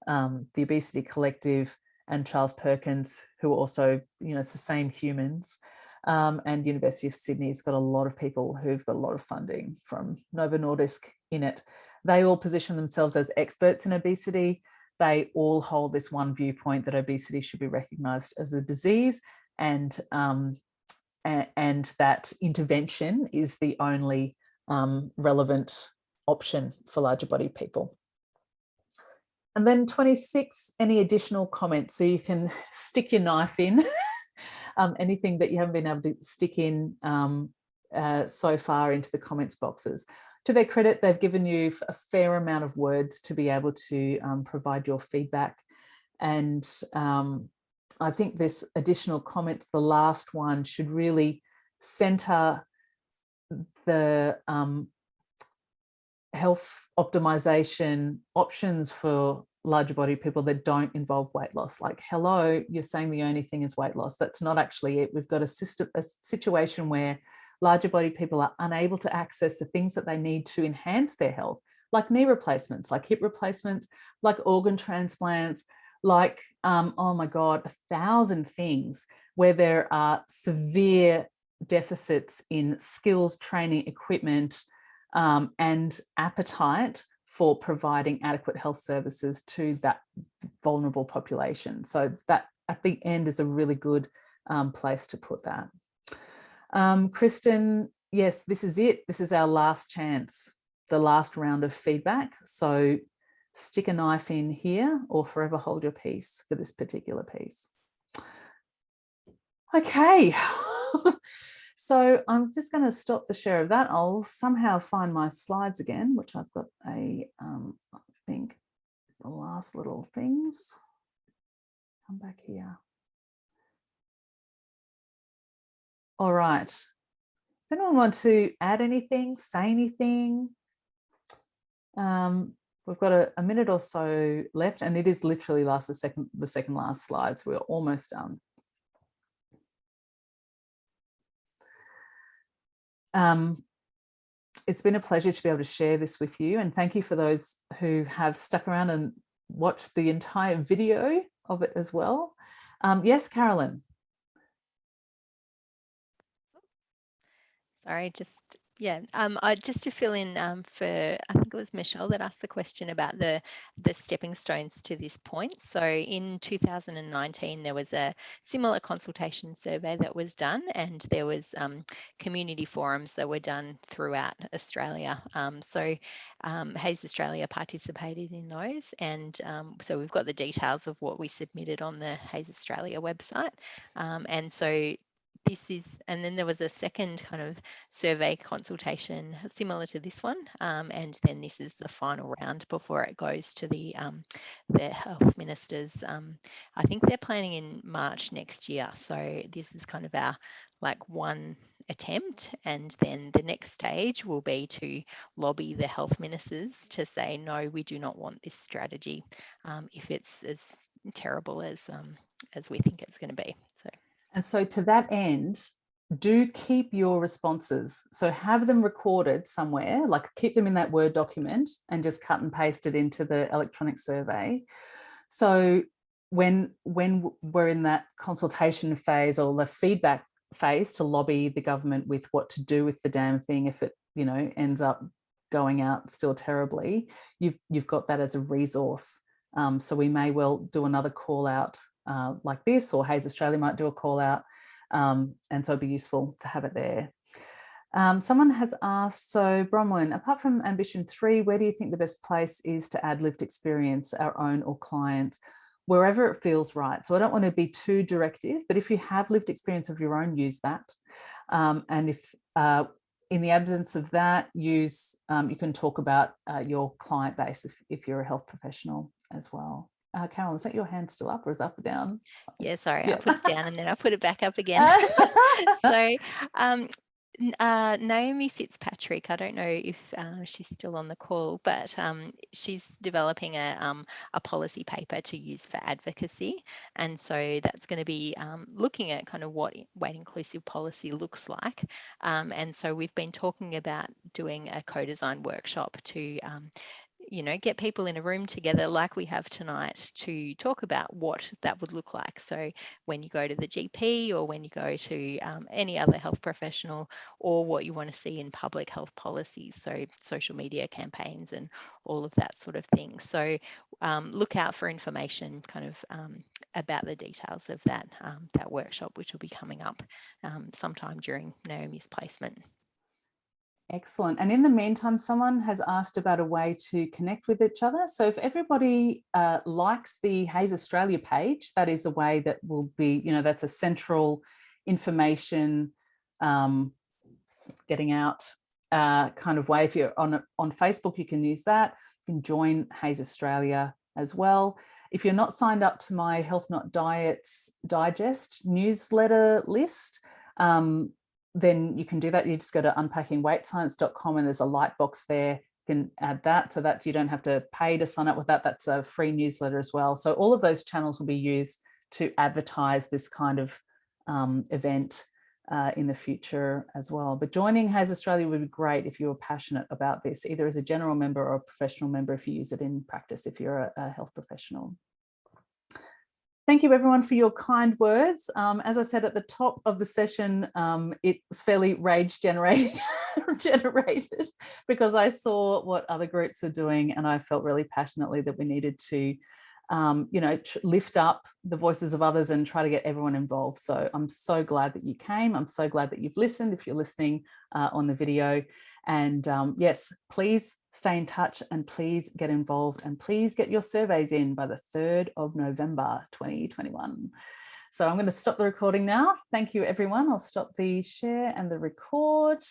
the Obesity Collective and Charles Perkins, who are also, you know, it's the same humans. And University of Sydney's got a lot of people who've got a lot of funding from Novo Nordisk in it. They all position themselves as experts in obesity. They all hold this one viewpoint that obesity should be recognised as a disease, and that intervention is the only relevant option for larger body people. And then 26, any additional comments? So you can stick your knife in. Anything that you haven't been able to stick in so far into the comments boxes. To their credit, they've given you a fair amount of words to be able to provide your feedback. And I think this additional comments, the last one, should really centre the health optimization options for larger body people that don't involve weight loss. Like, hello, you're saying the only thing is weight loss. That's not actually it. We've got a situation where larger body people are unable to access the things that they need to enhance their health, like knee replacements, like hip replacements, like organ transplants, like, oh my God, 1,000 things where there are severe deficits in skills, training, equipment, and appetite for providing adequate health services to that vulnerable population. So that at the end is a really good place to put that. Kristen, yes, this is it. This is our last chance, the last round of feedback. So stick a knife in here or forever hold your peace for this particular piece. Okay. So I'm just going to stop the share of that. I'll somehow find my slides again, which I've got I think the last little things. Come back here. All right. Does anyone want to add anything, say anything? We've got a minute or so left, and it is literally the second last slide, so we're almost done. It's been a pleasure to be able to share this with you, and thank you for those who have stuck around and watched the entire video of it as well. Yes, Carolyn. Sorry, just just to fill in for, I think it was Michelle that asked the question about the stepping stones to this point. So in 2019, there was a similar consultation survey that was done, and there was community forums that were done throughout Australia. HAES Australia participated in those, and so we've got the details of what we submitted on the HAES Australia website, and so this is, and then there was a second kind of survey consultation similar to this one, and then this is the final round before it goes to the health ministers. I think they're planning in March next year, so this is kind of our one attempt, and then the next stage will be to lobby the health ministers to say no, we do not want this strategy if it's as terrible as we think it's going to be. And so to that end, do keep your responses. So have them recorded somewhere, keep them in that Word document and just cut and paste it into the electronic survey. So when we're in that consultation phase or the feedback phase to lobby the government with what to do with the damn thing, if it, ends up going out still terribly, you've got that as a resource. So we may well do another call out like this, or HAES Australia might do a call out, and so it'd be useful to have it there. Someone has asked, so Bronwyn, apart from Ambition 3, where do you think the best place is to add lived experience, our own or clients? Wherever it feels right. So I don't want to be too directive, but if you have lived experience of your own, use that. And if in the absence of that, use, you can talk about your client base if you're a health professional as well. Carol, is that your hand still up or is it up or down? Yeah, sorry, yeah. I put it down and then I put it back up again. So Naomi Fitzpatrick, I don't know if she's still on the call, but she's developing a policy paper to use for advocacy. And so that's going to be looking at kind of what weight inclusive policy looks like. And so we've been talking about doing a co-design workshop to get people in a room together like we have tonight to talk about what that would look like. So when you go to the GP or when you go to any other health professional, or what you want to see in public health policies, so social media campaigns and all of that sort of thing. So look out for information kind of about the details of that workshop, which will be coming up sometime during Naomi's placement. Excellent. And in the meantime, someone has asked about a way to connect with each other. So if everybody likes the HAES Australia page, that is a way that will be, that's a central information getting out kind of way. If you're on Facebook, you can use that. You can join HAES Australia as well. If you're not signed up to my Health Not Diets Digest newsletter list, then you can do that. You just go to unpackingweightscience.com and there's a light box there. You can add that so that you don't have to pay to sign up with that. That's a free newsletter as well. So all of those channels will be used to advertise this kind of event in the future as well. But joining HAES Australia would be great if you're passionate about this, either as a general member or a professional member if you use it in practice, if you're a health professional. Thank you everyone for your kind words. As I said at the top of the session, it was fairly rage generated because I saw what other groups were doing and I felt really passionately that we needed to lift up the voices of others and try to get everyone involved. So I'm so glad that you came. I'm so glad that you've listened if you're listening on the video. And yes, please stay in touch and please get involved and please get your surveys in by the 3rd of November 2021. So I'm going to stop the recording now. Thank you, everyone. I'll stop the share and the record.